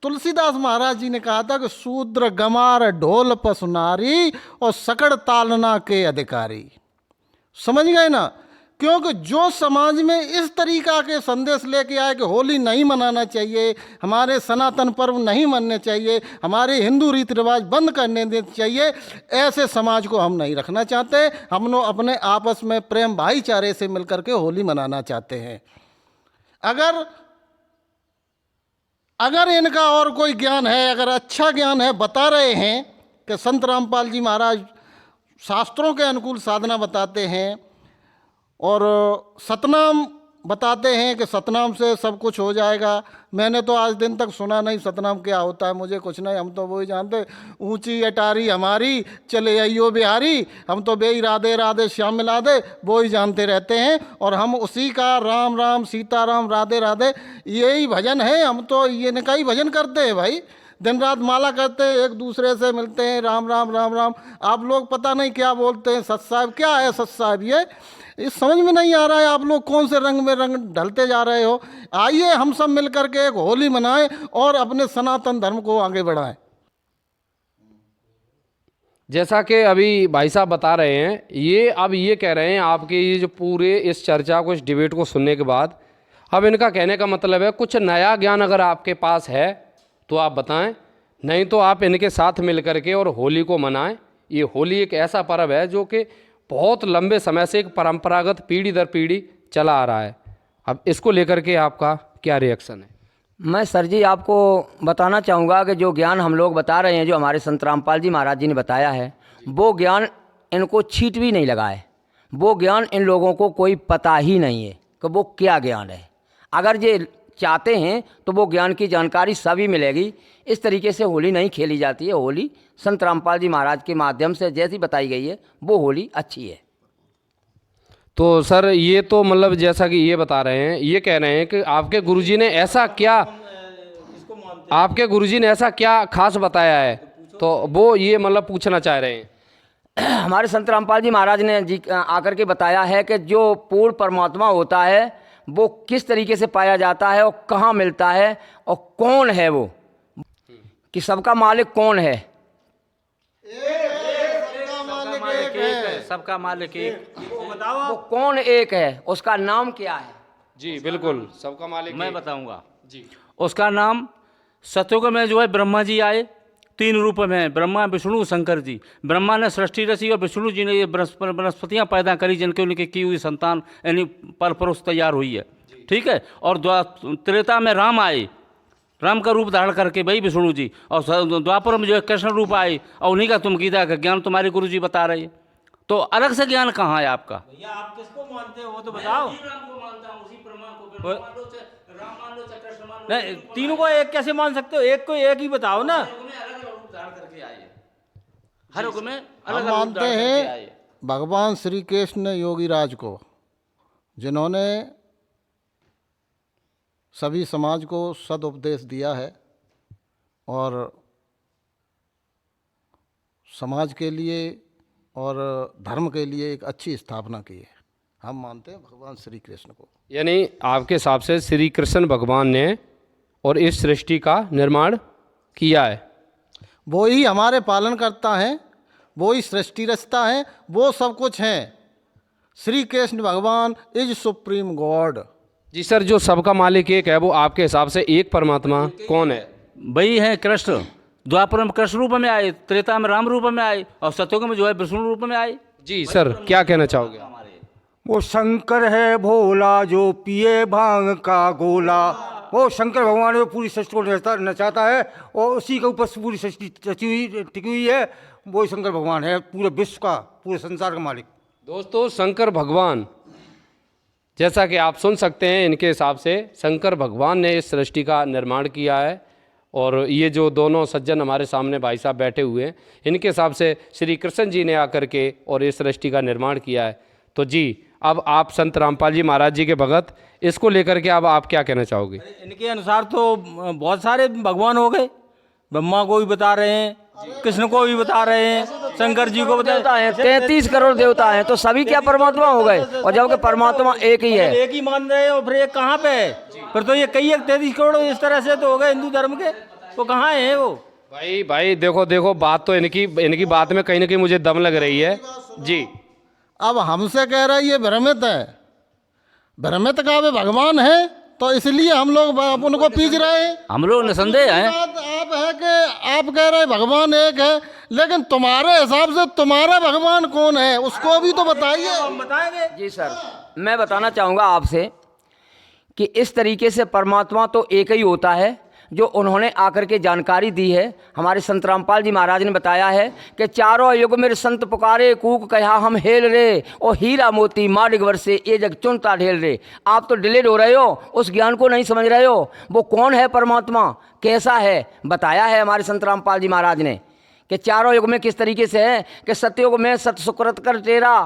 तुलसीदास महाराज जी ने कहा था कि शूद्र गमार ढोल पसुनारी और सकड़ तालना के अधिकारी। समझ गए ना? क्योंकि जो समाज में इस तरीका के संदेश लेके आए कि होली नहीं मनाना चाहिए, हमारे सनातन पर्व नहीं मनने चाहिए, हमारे हिंदू रीति रिवाज बंद करने देने चाहिए, ऐसे समाज को हम नहीं रखना चाहते। हम लोग अपने आपस में प्रेम भाईचारे से मिलकर के होली मनाना चाहते हैं। अगर इनका और कोई ज्ञान है, अगर अच्छा ज्ञान है, बता रहे हैं कि संत रामपाल जी महाराज शास्त्रों के अनुकूल साधना बताते हैं और सतनाम बताते हैं कि सतनाम से सब कुछ हो जाएगा। मैंने तो आज दिन तक सुना नहीं सतनाम क्या होता है, मुझे कुछ नहीं, हम तो वही जानते, ऊंची अटारी हमारी चले आइयो बिहारी, हम तो बे राधे राधे श्याम मिला दे, वो ही जानते रहते हैं। और हम उसी का राम राम सीताराम राधे राधे यही भजन है, हम तो ये इनका ही भजन करते हैं भाई। दिन रात माला करते हैं, एक दूसरे से मिलते हैं, राम राम राम राम। आप लोग पता नहीं क्या बोलते हैं, सत साहब क्या है सत साहब, ये समझ में नहीं आ रहा है। आप लोग कौन से रंग में रंग ढलते जा रहे हो। आइए हम सब मिलकर के एक होली मनाएं और अपने सनातन धर्म को आगे बढ़ाएं। जैसा कि अभी भाई साहब बता रहे हैं, ये अब ये कह रहे हैं आपके ये जो पूरे इस चर्चा को, इस डिबेट को सुनने के बाद, अब इनका कहने का मतलब है कुछ नया ज्ञान अगर आपके पास है तो आप बताएं, नहीं तो आप इनके साथ मिल करके और होली को मनाएं। ये होली एक ऐसा पर्व है जो कि बहुत लंबे समय से एक परंपरागत पीढ़ी दर पीढ़ी चला आ रहा है। अब इसको लेकर के आपका क्या रिएक्शन है? मैं सर जी आपको बताना चाहूँगा कि जो ज्ञान हम लोग बता रहे हैं, जो हमारे संत रामपाल जी महाराज जी ने बताया है, वो ज्ञान इनको छींट भी नहीं लगा है। वो ज्ञान इन लोगों को कोई पता ही नहीं है कि वो क्या ज्ञान है। अगर ये चाहते हैं तो वो ज्ञान की जानकारी सभी मिलेगी। इस तरीके से होली नहीं खेली जाती है। होली संत रामपाल जी महाराज के माध्यम से जैसी बताई गई है वो होली अच्छी है। तो सर ये तो मतलब जैसा कि ये बता रहे हैं, ये कह रहे हैं कि आपके गुरुजी ने ऐसा क्या खास बताया है, तो वो ये मतलब पूछना चाह रहे हैं। हमारे संत रामपाल जी महाराज ने जी आकर के बताया है कि जो पूर्ण परमात्मा होता है वो किस तरीके से पाया जाता है और कहाँ मिलता है और कौन है वो, कि सबका मालिक कौन है। सबका मालिक एक। वो कौन एक है, उसका नाम क्या है? जी बिल्कुल, सबका मालिक मैं एक। बताऊंगा जी उसका नाम। सतयुग में जो है ब्रह्मा जी आए, 3 रूप में हैं, ब्रह्मा विष्णु शंकर जी। ब्रह्मा ने सृष्टि रची और विष्णु जी ने ये वनस्पतियाँ पैदा करी जिनके उनके की हुई संतान यानी पर पुरुष तैयार हुई है, ठीक है। और त्रेता में राम आए, राम का रूप धारण करके वही विष्णु जी। और द्वापर में जो है कृष्ण रूप आए और उन्हीं का तुम गीता का ज्ञान तुम्हारे गुरु जी बता रहे हैं। तो अलग से ज्ञान कहाँ है आपका? भैया आप किसको मानते हो वो तो बताओ। नहीं, तीनों को एक कैसे मान सकते हो? एक को एक ही बताओ ना। हर युग में हम अलग मानते हैं भगवान श्री कृष्ण योगी राज को, जिन्होंने सभी समाज को सदुपदेश दिया है और समाज के लिए और धर्म के लिए एक अच्छी स्थापना की है। हम मानते हैं भगवान श्री कृष्ण को। यानी आपके हिसाब से श्री कृष्ण भगवान ने और इस सृष्टि का निर्माण किया है। वो ही हमारे पालन करता है, वो ही सृष्टि रचता है, वो सब कुछ हैं। श्री कृष्ण भगवान इज सुप्रीम गॉड। जी सर, जो सबका मालिक एक है वो आपके हिसाब से एक परमात्मा कौन है? वही है कृष्ण। द्वापर में कृष्ण रूप में आए, त्रेता में राम रूप में आए और सतयुग में जो है विष्णु रूप में आए। जी सर, क्या कहना चाहोगे? वो शंकर है भोला जो पिए भांग का गोला। वो शंकर भगवान वो पूरी सृष्टि को नचाता है और उसी के ऊपर पूरी सृष्टि टिकी हुई है। वो शंकर भगवान है पूरे विश्व का, पूरे संसार का मालिक। दोस्तों, शंकर भगवान, जैसा कि आप सुन सकते हैं, इनके हिसाब से शंकर भगवान ने इस सृष्टि का निर्माण किया है। और ये जो दोनों सज्जन हमारे सामने भाई साहब बैठे हुए हैं, इनके हिसाब से श्री कृष्ण जी ने आकर के और इस सृष्टि का निर्माण किया है। तो जी, अब आप संत रामपाल जी महाराज जी के भगत, इसको लेकर के अब आप क्या कहना चाहोगे? इनके अनुसार तो बहुत सारे भगवान हो गए। ब्रह्मा को भी बता रहे हैं, कृष्ण को भी बता रहे हैं, शंकर जी को बता देवता हैं, 33 करोड़ देवता हैं, तो सभी क्या परमात्मा हो गए? और जबकि परमात्मा एक ही है। एक ही मान रहे हो, फिर एक कहाँ पे है? फिर तो ये कई 33 करोड़ इस तरह से तो हो गए हिंदू धर्म के, वो कहाँ है वो? भाई देखो बात तो इनकी बात में कहीं ना कहीं मुझे दम लग रही है। जी, अब हमसे कह रहा है ये भ्रमित है। भ्रमित का वे भगवान है, तो इसलिए हम लोग उनको पीछ रहे हैं। हम लोग निसंदेह हैं। बात आप है कि आप कह रहे हैं भगवान एक है, लेकिन तुम्हारे हिसाब से तुम्हारा भगवान कौन है उसको भी तो बताइए। हम बताएंगे। जी सर, मैं बताना चाहूँगा आपसे कि इस तरीके से परमात्मा तो एक ही होता है, जो उन्होंने आकर के जानकारी दी है। हमारे संत रामपाल जी महाराज ने बताया है कि चारों युग मेरे संत पुकारे, कूक कहा हम हेल रे, और हीरा मोती माडिग वर्षे ये जग चुनता ढेल रे। आप तो डिलेड हो रहे हो, उस ज्ञान को नहीं समझ रहे हो। वो कौन है परमात्मा, कैसा है, बताया है हमारे संत रामपाल जी महाराज ने कि चारों युग में किस तरीके से है। कि सतयुग में सत सुकृत कर तेरा,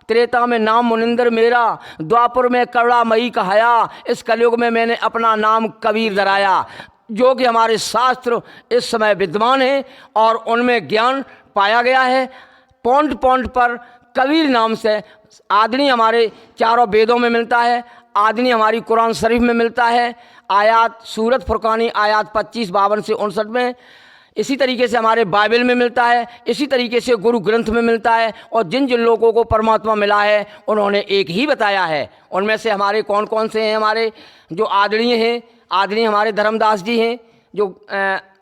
त्रेता में नाम मुनिंदर मेरा, द्वापर में करुणामयी कहाया, इस कलयुग में मैंने अपना नाम कबीर धराया। जो कि हमारे शास्त्र इस समय विद्वान हैं और उनमें ज्ञान पाया गया है। पॉइंट पॉइंट पर कबीर नाम से आदनी हमारे चारों वेदों में मिलता है, आदनी हमारी कुरान शरीफ में मिलता है, आयात सूरत फुरकानी आयात 25, 52 से 59 में। इसी तरीके से हमारे बाइबल में मिलता है, इसी तरीके से गुरु ग्रंथ में मिलता है। और जिन जिन लोगों को परमात्मा मिला है उन्होंने एक ही बताया है। उनमें से हमारे कौन कौन से हैं? हमारे जो आदरणीय हैं, आदरणीय हमारे धर्मदास जी हैं जो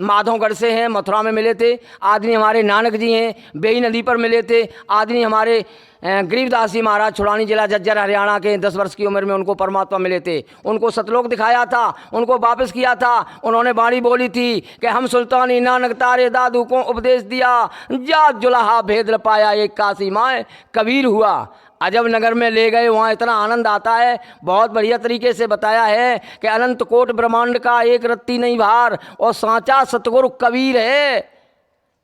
माधवगढ़ से हैं, मथुरा में मिले थे। आदरणीय हमारे नानक जी हैं, बेई नदी पर मिले थे। आदरणीय हमारे गरीबदास जी महाराज छुड़ानी जिला जज्जर हरियाणा के 10 वर्ष की उम्र में उनको परमात्मा मिले थे। उनको सतलोक दिखाया था, उनको वापस किया था। उन्होंने वाणी बोली थी कि हम सुल्तानी नानक तारे दादू को उपदेश दिया, जात जुलाहा भेद ल पाया एक काशी माए कबीर हुआ। अजब नगर में ले गए, वहाँ इतना आनंद आता है। बहुत बढ़िया तरीके से बताया है कि अनंत कोट ब्रह्मांड का एक रत्ती नहीं भार, और सांचा सतगुरु कबीर है,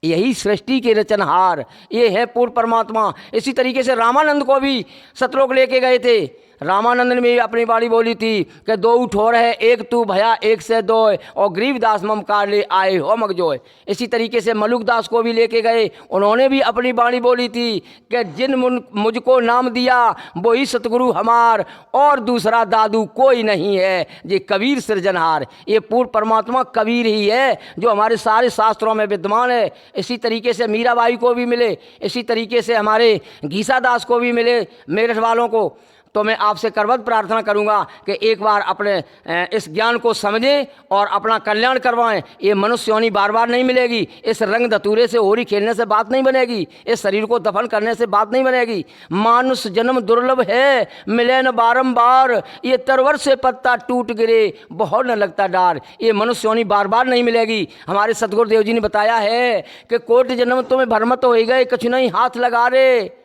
यही सृष्टि के रचनहार, ये है पूर्ण परमात्मा। इसी तरीके से रामानंद को भी सतलोक लेके गए थे। रामानंद ने भी अपनी बाणी बोली थी कि दो ठोर है एक तू भया एक से दो, और गरीबदास ममकार ले आए हो मगजोय। इसी तरीके से मलुकदास को भी लेके गए, उन्होंने भी अपनी बाणी बोली थी कि जिन मुझको नाम दिया वही सतगुरु हमार, और दूसरा दादू कोई नहीं है, ये कबीर सृजनहार। ये पूर्ण परमात्मा कबीर ही है जो हमारे सारे शास्त्रों में विद्यमान है। इसी तरीके से मीराबाई को भी मिले, इसी तरीके से हमारे घीसा दास को भी मिले, मेरठ वालों को। तो मैं आपसे करवत प्रार्थना करूंगा कि एक बार अपने इस ज्ञान को समझें और अपना कल्याण करवाएं। ये मनुष्य योनि बार बार नहीं मिलेगी, इस रंग धतूरे से होरी खेलने से बात नहीं बनेगी, इस शरीर को दफन करने से बात नहीं बनेगी। मानुष जन्म दुर्लभ है मिले न बारंबार, ये तरवर से पत्ता टूट गिरे बहुत न लगता डार। ये मनुष्य योनि बार बार नहीं मिलेगी। हमारे सतगुरुदेव जी ने बताया है कि कोटि जन्म तुम्हें भरमत हो गए कछु नहीं हाथ लगा रे,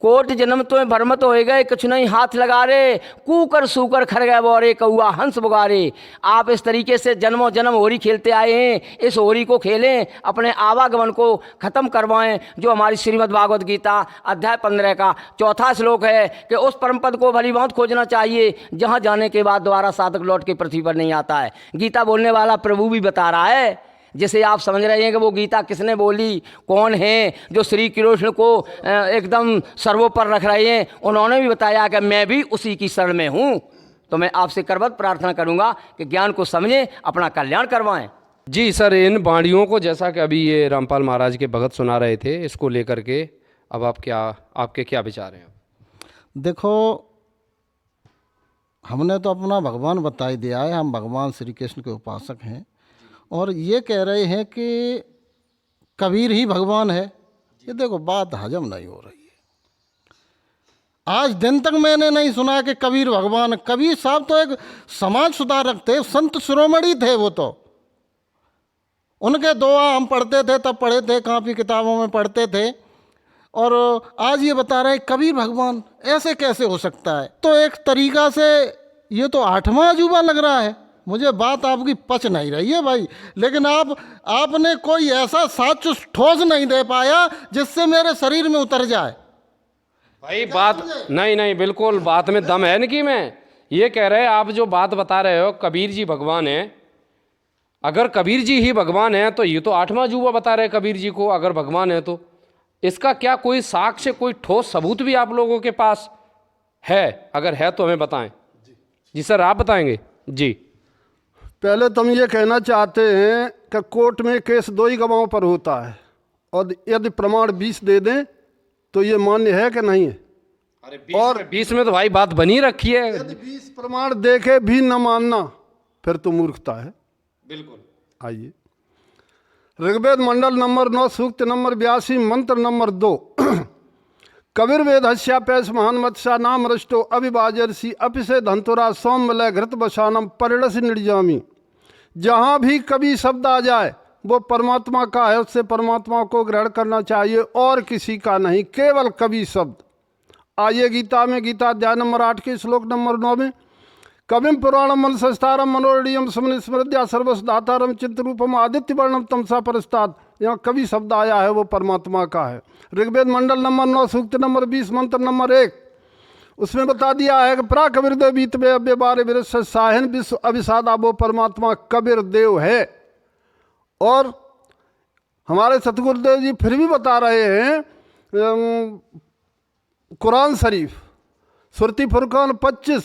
कोट जन्म तुम्हें भरमत हो गए कुछ नहीं हाथ लगा रे, कूकर सूकर खर गए बोरे कौआ हंस बुगारे। आप इस तरीके से जन्मों जन्म होरी खेलते आए हैं, इस होरी को खेलें, अपने आवागमन को ख़त्म करवाएं। जो हमारी श्रीमद् भागवत गीता अध्याय 15 का 4था श्लोक है कि उस परम पद को भली बहुत खोजना चाहिए जहाँ जाने के बाद दोबारा साधक लौट के पृथ्वी पर नहीं आता है। गीता बोलने वाला प्रभु भी बता रहा है, जिसे आप समझ रहे हैं कि वो गीता किसने बोली, कौन है जो श्री कृष्ण को एकदम सर्वोपर रख रहे हैं, उन्होंने भी बताया कि मैं भी उसी की शरण में हूँ। तो मैं आपसे करवत प्रार्थना करूँगा कि ज्ञान को समझें, अपना कल्याण करवाएं। जी सर, इन बाणियों को जैसा कि अभी ये रामपाल महाराज के भगत सुना रहे थे, इसको लेकर के अब आपके क्या विचार हैं? देखो, हमने तो अपना भगवान बता ही दिया है, हम भगवान श्री कृष्ण के उपासक हैं, और ये कह रहे हैं कि कबीर ही भगवान है। ये देखो बात हजम नहीं हो रही है। आज दिन तक मैंने नहीं सुना कि कबीर भगवान। कबीर साहब तो एक समाज सुधारक थे, संत शिरोमणि थे। वो तो उनके दुआ हम पढ़ते थे, तब पढ़े थे, काफ़ी किताबों में पढ़ते थे, और आज ये बता रहे हैं कबीर भगवान। ऐसे कैसे हो सकता है? तो एक तरीका से ये तो 8वां अजूबा लग रहा है। मुझे बात आपकी पच नहीं रही है भाई, लेकिन आपने कोई ऐसा साक्ष्य ठोस नहीं दे पाया जिससे मेरे शरीर में उतर जाए। भाई बात नहीं, बिल्कुल बात में दम है। कि मैं ये कह रहे, आप जो बात बता रहे हो कबीर जी भगवान है, अगर कबीर जी ही भगवान है तो ये तो 8वां अजूबा बता रहे कबीर जी को अगर भगवान है तो इसका क्या कोई साक्ष्य, कोई ठोस सबूत भी आप लोगों के पास है? अगर है तो हमें बताएं। जी सर, आप बताएंगे। जी, पहले तो हम ये कहना चाहते हैं कि कोर्ट में केस 2 ही गवाहों पर होता है, और यदि प्रमाण 20 दे दें तो ये मान्य है कि नहीं है? अरे 20 में तो भाई बात बनी रखी है। यदि 20 प्रमाण देके भी न मानना फिर तो मूर्खता है। बिल्कुल। आइए, ऋग्वेद मंडल नंबर 9 सूक्त नंबर 82 मंत्र नंबर 2 कबीर वेद हस्या पैस महान मत्स्या नाम रष्टो अभिभाजरसी अपिसे धंतुरा सोम मलय घृत बसानम परिणस निर्जामी। जहाँ भी कभी शब्द आ जाए वो परमात्मा का है, उससे परमात्मा को ग्रहण करना चाहिए और किसी का नहीं, केवल कभी शब्द। आइए गीता में, गीता अध्याय नंबर 8 के श्लोक नंबर 9 में, कविम पुराणम मन संस्तारम मनोरणीयम समन स्मृद्या सर्वस दातारम चिंतरूपम आदित्य वर्णम तमसा परस्ताद। यहाँ कवि शब्द आया है वो परमात्मा का है। ऋग्वेद मंडल नंबर 9 सूक्त नंबर 20 मंत्र नंबर 1 उसमें बता दिया है कि प्रा कबीर देव बीत में अव्य बारे विरस साहन विश्व अभिसादा, वो परमात्मा कबीर देव है। और हमारे सतगुरुदेव जी फिर भी बता रहे हैं, कुरान शरीफ सुरती फुरकान 25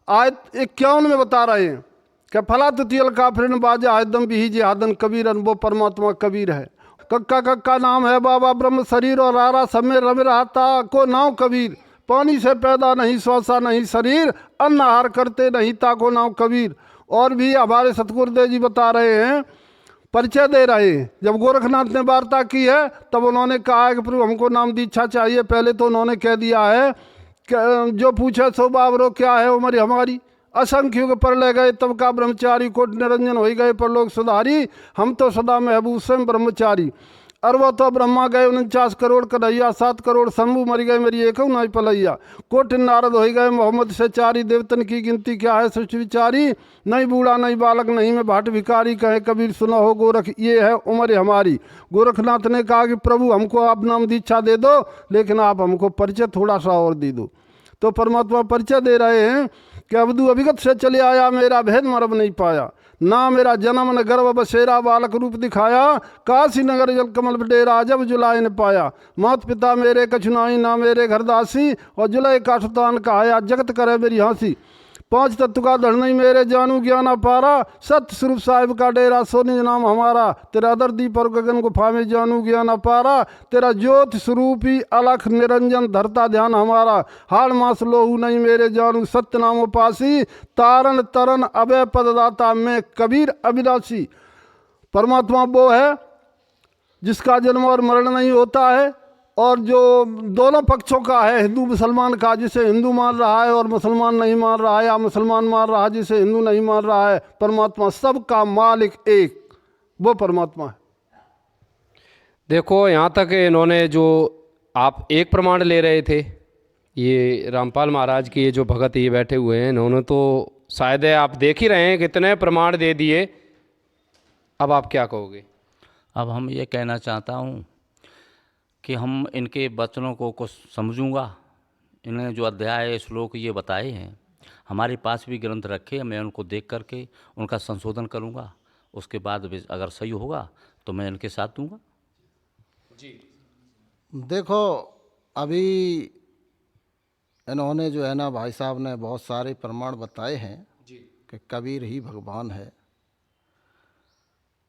आयत 51 में बता रहे हैं कि फला तुतियल काफिरन बाजा आदम भी जिहादन कबीरन, वो परमात्मा कबीर है। कक्का कक्का नाम है बाबा ब्रह्म शरीर, और आरा समय रम रहता को नाम कबीर। पानी से पैदा नहीं श्वासा नहीं शरीर, अन्न आहार करते नहीं ताको नाम कबीर। और भी हमारे सतगुरुदेव जी बता रहे हैं, परिचय दे रहे हैं। जब गोरखनाथ ने वार्ता की है तब उन्होंने कहा है कि प्रभु हमको नाम दीक्षा चाहिए। पहले तो उन्होंने कह दिया है कि जो पूछे सो बाबरो क्या है उम्र हमारी, असंख्य युग पर ले गए तब का ब्रह्मचारी, कोट निरंजन हो गए पर लोग सुधारी, हम तो सदा महबूब स्वयं ब्रह्मचारी। अरबा तो ब्रह्मा गए 49 करोड़ कन्हैया, 7 करोड़ शंभू मर गए मेरी एक नाई पलैया। कोट नारद हो गए मोहम्मद से चारी, देवतन की गिनती क्या है सच विचारी। नहीं बूढ़ा नहीं बालक नहीं मैं भाट भिखारी, कहे कबीर सुना हो गोरख ये है उम्र हमारी। गोरखनाथ ने कहा कि प्रभु हमको आप नाम दीक्षा दे दो, लेकिन आप हमको परिचय थोड़ा सा और दे दो। तो परमात्मा परिचय दे रहे हैं कि अवधु अभिगत से चले आया, मेरा भेद मरब नहीं पाया। ना मेरा जन्म न गर्भ बसेरा, बालक रूप दिखाया, काशी नगर जल कमल डेरा, जब जुलाई ने पाया। मात पिता मेरे कछुनाई, ना मेरे घर दासी, और जुलाई काठतान कहाया, जगत करे मेरी हंसी। पांच तत्व का धड़ नहीं मेरे, जानू ज्ञान अपारा, सत्य स्वरूप साहिब का डेरा, सोनी नाम हमारा। तेरा दर्दी पर गगन गुफा में, जानू ज्ञान अपारा, तेरा ज्योत स्वरूपी अलख निरंजन धरता ध्यान हमारा। हाड़ मास लोहू नहीं मेरे, जानू सत्य नाम उपासी, तारण तरन अभय पददाता, मैं कबीर अविनाशी। परमात्मा वो है जिसका जन्म और मरण नहीं होता है, और जो दोनों पक्षों का है, हिंदू मुसलमान का, जिसे हिंदू मान रहा है और मुसलमान नहीं मान रहा है, या मुसलमान मान रहा है जिसे हिंदू नहीं मान रहा है। परमात्मा सबका मालिक एक, वो परमात्मा है। देखो यहाँ तक इन्होंने जो आप एक प्रमाण ले रहे थे, ये रामपाल महाराज की ये जो भगत ये बैठे हुए हैं, इन्होंने तो शायद आप देख ही रहे हैं कितने प्रमाण दे दिए। अब आप क्या कहोगे? अब हम ये कहना चाहता हूँ कि हम इनके वचनों को कुछ समझूंगा। इन्होंने जो अध्याय श्लोक ये बताए हैं, हमारे पास भी ग्रंथ रखे, मैं उनको देख करके उनका संशोधन करूंगा। उसके बाद अगर सही होगा तो मैं इनके साथ दूंगा। देखो, अभी इन्होंने जो है ना, भाई साहब ने बहुत सारे प्रमाण बताए हैं कि कबीर ही भगवान है।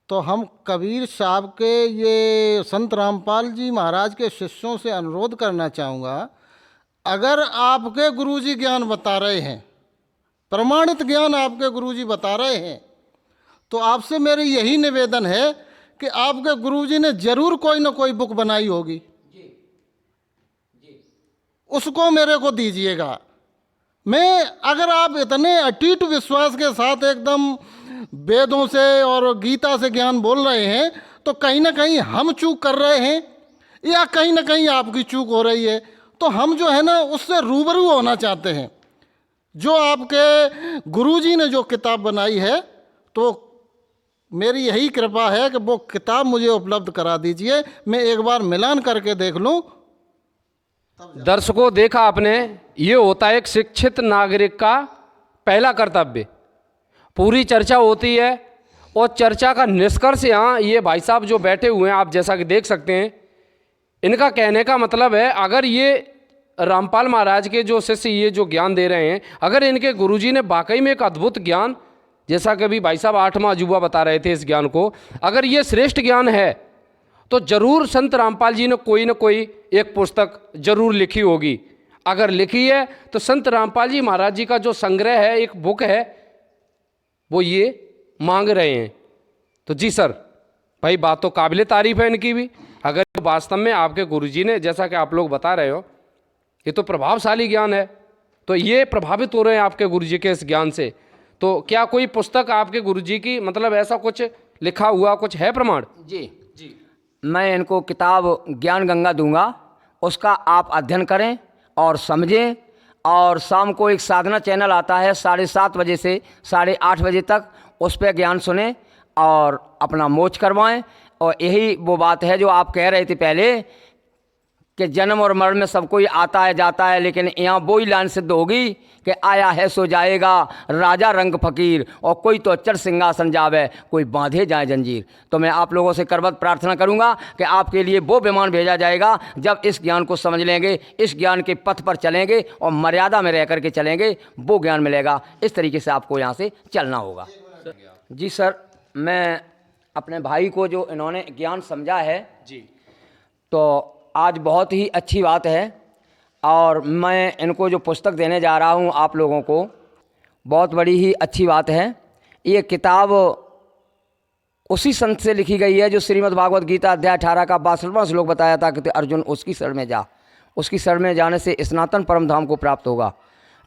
तो हम कबीर साहब के, ये संत रामपाल जी महाराज के शिष्यों से अनुरोध करना चाहूँगा, अगर आपके गुरुजी ज्ञान बता रहे हैं, प्रमाणित ज्ञान आपके गुरुजी बता रहे हैं, तो आपसे मेरी यही निवेदन है कि आपके गुरुजी ने जरूर कोई ना कोई बुक बनाई होगी, उसको मेरे को दीजिएगा। मैं, अगर आप इतने अटूट विश्वास के साथ एकदम वेदों से और गीता से ज्ञान बोल रहे हैं, तो कहीं ना कहीं हम चूक कर रहे हैं, या कहीं ना कहीं आपकी चूक हो रही है। तो हम जो है ना, उससे रूबरू होना चाहते हैं। जो आपके गुरुजी ने जो किताब बनाई है, तो मेरी यही कृपा है कि वो किताब मुझे उपलब्ध करा दीजिए, मैं एक बार मिलान करके देख लूं। दर्शकों, देखा आपने, ये होता है एक शिक्षित नागरिक का पहला कर्तव्य। पूरी चर्चा होती है और चर्चा का निष्कर्ष यहाँ ये भाई साहब जो बैठे हुए हैं, आप जैसा कि देख सकते हैं, इनका कहने का मतलब है, अगर ये रामपाल महाराज के जो शिष्य ये जो ज्ञान दे रहे हैं, अगर इनके गुरुजी ने वाकई में एक अद्भुत ज्ञान, जैसा कि अभी भाई साहब 8वां अजूबा बता रहे थे इस ज्ञान को, अगर ये श्रेष्ठ ज्ञान है, तो जरूर संत रामपाल जी ने कोई ना कोई एक पुस्तक जरूर लिखी होगी। अगर लिखी है तो संत रामपाल जी महाराज जी का जो संग्रह है, एक बुक है, वो ये मांग रहे हैं। तो जी सर, भाई बात तो काबिल तारीफ है इनकी भी। अगर वास्तव में आपके गुरुजी ने, जैसा कि आप लोग बता रहे हो, ये तो प्रभावशाली ज्ञान है, तो ये प्रभावित हो रहे हैं आपके गुरुजी के इस ज्ञान से। तो क्या कोई पुस्तक आपके गुरुजी की, मतलब ऐसा कुछ लिखा हुआ कुछ है प्रमाण? जी, मैं इनको किताब ज्ञान गंगा दूंगा, उसका आप अध्ययन करें और समझें। और शाम को एक साधना चैनल आता है 7:30 बजे से 8:30 बजे तक, उस पर ज्ञान सुने और अपना मोक्ष करवाएं। और यही वो बात है जो आप कह रहे थे पहले कि जन्म और मरण में सब कोई आता है जाता है, लेकिन यहाँ वही लाइन सिद्ध होगी कि आया है सो जाएगा, राजा रंग फकीर, और कोई तो अच्चर सिंहासन जावे, कोई बांधे जाए जंजीर। तो मैं आप लोगों से करबद्ध प्रार्थना करूँगा कि आपके लिए वो विमान भेजा जाएगा, जब इस ज्ञान को समझ लेंगे, इस ज्ञान के पथ पर चलेंगे और मर्यादा में रह करके चलेंगे, वो ज्ञान मिलेगा। इस तरीके से आपको यहाँ से चलना होगा। जी सर, मैं अपने भाई को जो इन्होंने ज्ञान समझा है जी, तो आज बहुत ही अच्छी बात है। और मैं इनको जो पुस्तक देने जा रहा हूँ आप लोगों को, बहुत बड़ी ही अच्छी बात है। ये किताब उसी संत से लिखी गई है जो श्रीमद् भागवत गीता अध्याय 18 का 62वां श्लोक बताया था कि अर्जुन उसकी शरण में जा, उसकी शरण में जाने से स्नातन परम धाम को प्राप्त होगा।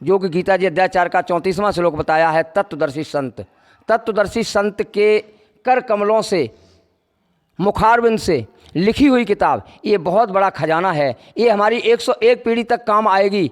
जो कि गीता जी अध्याय 4 का 34वां श्लोक बताया है। तत्वदर्शी संत, तत्वदर्शी संत के कर कमलों से, मुखारबिंद से लिखी हुई किताब, ये बहुत बड़ा खजाना है। ये हमारी 101 पीढ़ी तक काम आएगी,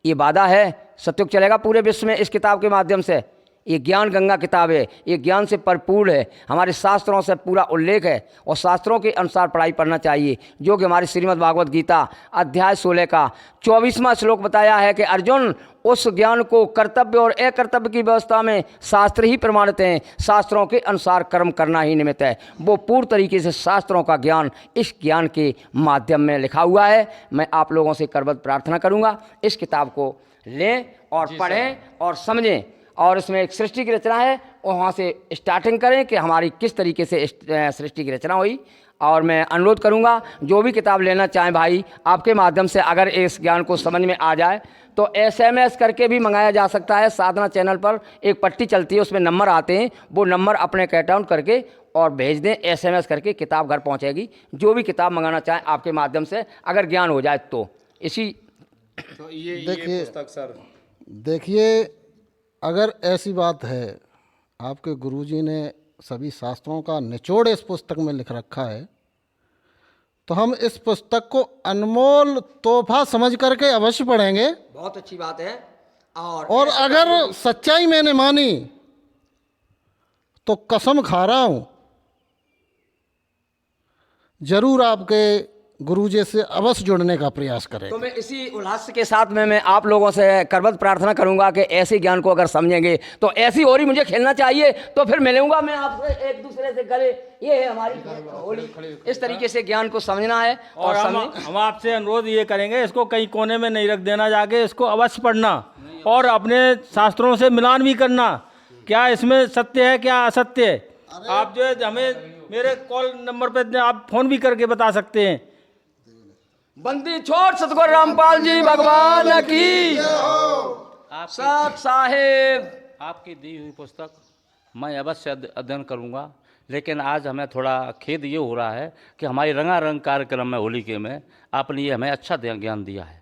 ये वादा है। सतयुग चलेगा पूरे विश्व में इस किताब के माध्यम से। ये ज्ञान गंगा किताब है, ये ज्ञान से भरपूर है, हमारे शास्त्रों से पूरा उल्लेख है और शास्त्रों के अनुसार पढ़ाई पढ़ना चाहिए, जो कि हमारी श्रीमद् भागवत गीता अध्याय 16 का 24वां श्लोक बताया है कि अर्जुन, उस ज्ञान को कर्तव्य और अकर्तव्य की व्यवस्था में शास्त्र ही प्रमाणित हैं, शास्त्रों के अनुसार कर्म करना ही निमित्त है। वो पूर्ण तरीके से शास्त्रों का ज्ञान इस ज्ञान के माध्यम में लिखा हुआ है। मैं आप लोगों से करबद्ध प्रार्थना करूंगा, इस किताब को लें और पढ़ें और समझें, और इसमें एक सृष्टि की रचना है और वहाँ से स्टार्टिंग करें कि हमारी किस तरीके से सृष्टि की रचना हुई। और मैं अनुरोध करूँगा, जो भी किताब लेना चाहें भाई, आपके माध्यम से अगर इस ज्ञान को समझ में आ जाए तो SMS करके भी मंगाया जा सकता है। साधना चैनल पर एक पट्टी चलती है, उसमें नंबर आते हैं, वो नंबर अपने कैट डाउन करके और भेज दें, SMS करके किताब घर पहुँचेगी। जो भी किताब मंगाना चाहें आपके माध्यम से, अगर ज्ञान हो जाए तो। इसी तो ये पुस्तक सर, देखिए, अगर ऐसी बात है, आपके गुरुजी ने सभी शास्त्रों का निचोड़ इस पुस्तक में लिख रखा है, तो हम इस पुस्तक को अनमोल तोहफा समझ करके अवश्य पढ़ेंगे। बहुत अच्छी बात है। और अगर सच्चाई मैंने मानी तो कसम खा रहा हूं, जरूर आपके गुरुजी से अवश्य जुड़ने का प्रयास करें। तो मैं इसी उल्लास के साथ में मैं आप लोगों से करबद्ध प्रार्थना करूंगा कि ऐसे ज्ञान को अगर समझेंगे तो ऐसी होली मुझे खेलना चाहिए, तो फिर मिलूंगा मैं आपसे एक दूसरे से गले। ये है हमारी होली, इस तरीके से ज्ञान को समझना है। और हम आपसे अनुरोध ये करेंगे, इसको कहीं कोने में नहीं रख देना, जाके इसको अवश्य पढ़ना और अपने शास्त्रों से मिलान भी करना, क्या इसमें सत्य है क्या असत्य है। आप जो है हमें मेरे कॉल नंबर पे आप फ़ोन भी करके बता सकते हैं। बंदी छोड़ सतगुरु रामपाल जी भगवान की सत साहेब। आपकी दी हुई पुस्तक मैं अवश्य अध्ययन करूंगा, लेकिन आज हमें थोड़ा खेद ये हो रहा है कि हमारी रंगारंग कार्यक्रम में होली के में आपने ये हमें अच्छा ज्ञान दिया है।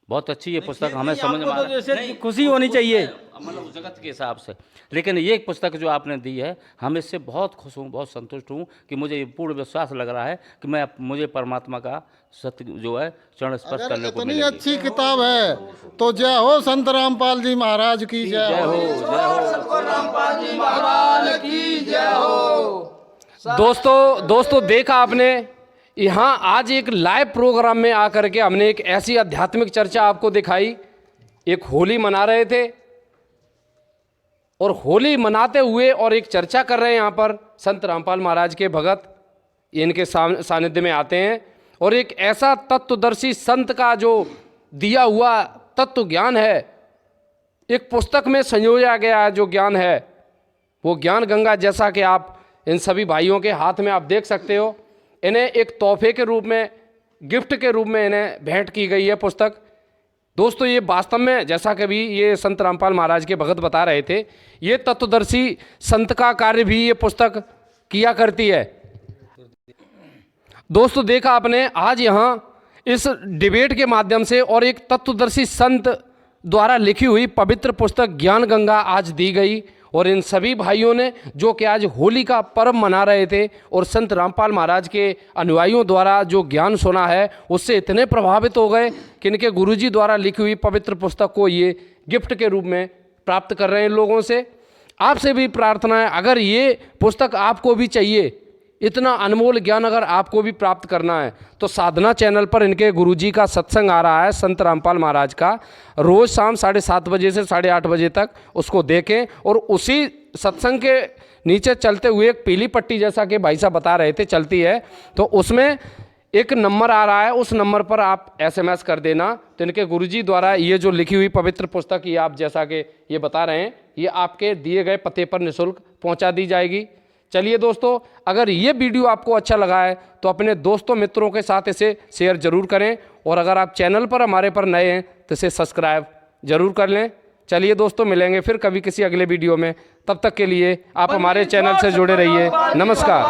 बहुत अच्छी ये पुस्तक हमें समझ में तो जैसे खुशी होनी चाहिए, मतलब जगत के हिसाब से, लेकिन ये एक पुस्तक जो आपने दी है, हम इससे बहुत खुश हूँ, बहुत संतुष्ट हूँ कि मुझे ये पूर्ण विश्वास लग रहा है कि मुझे परमात्मा का सत्य जो है चरण स्पर्श करने को इतनी मिलेगी। अच्छी किताब है तो जय हो संत रामपाल जी महाराज की जय हो। दोस्तों देखा आपने, यहाँ आज एक लाइव प्रोग्राम में आकर के हमने एक ऐसी आध्यात्मिक चर्चा आपको दिखाई। एक होली मना रहे थे और होली मनाते हुए और एक चर्चा कर रहे हैं यहाँ पर संत रामपाल महाराज के भगत इनके सानिध्य में आते हैं और एक ऐसा तत्वदर्शी संत का जो दिया हुआ तत्व ज्ञान है, एक पुस्तक में संयोजा गया जो ज्ञान है, वो ज्ञान गंगा, जैसा कि आप इन सभी भाइयों के हाथ में आप देख सकते हो, इन्हें एक तोहफे के रूप में, गिफ्ट के रूप में इन्हें भेंट की गई है पुस्तक। दोस्तों ये वास्तव में, जैसा कि भी ये संत रामपाल महाराज के भगत बता रहे थे, ये तत्वदर्शी संत का कार्य भी ये पुस्तक किया करती है। दोस्तों देखा आपने, आज यहाँ इस डिबेट के माध्यम से और एक तत्वदर्शी संत द्वारा लिखी हुई पवित्र पुस्तक ज्ञान गंगा आज दी गई और इन सभी भाइयों ने जो कि आज होली का पर्व मना रहे थे और संत रामपाल महाराज के अनुयायियों द्वारा जो ज्ञान सुना है उससे इतने प्रभावित हो गए कि इनके गुरुजी द्वारा लिखी हुई पवित्र पुस्तक को ये गिफ्ट के रूप में प्राप्त कर रहे हैं लोगों से। आपसे भी प्रार्थना है, अगर ये पुस्तक आपको भी चाहिए, इतना अनमोल ज्ञान अगर आपको भी प्राप्त करना है, तो साधना चैनल पर इनके गुरुजी का सत्संग आ रहा है संत रामपाल महाराज का, रोज़ शाम 7:30 बजे से 8:30 बजे तक उसको देखें। और उसी सत्संग के नीचे चलते हुए एक पीली पट्टी, जैसा कि भाई साहब बता रहे थे, चलती है, तो उसमें एक नंबर आ रहा है, उस नंबर पर आप SMS कर देना। तो इनके गुरुजी द्वारा ये जो लिखी हुई पवित्र पुस्तक, ये आप जैसा कि ये बता रहे हैं, ये आपके दिए गए पते पर निःशुल्क पहुँचा दी जाएगी। चलिए दोस्तों, अगर ये वीडियो आपको अच्छा लगा है तो अपने दोस्तों मित्रों के साथ इसे शेयर जरूर करें और अगर आप चैनल पर हमारे पर नए हैं तो इसे सब्सक्राइब जरूर कर लें। चलिए दोस्तों, मिलेंगे फिर कभी किसी अगले वीडियो में। तब तक के लिए आप हमारे चैनल से जुड़े रहिए। नमस्कार।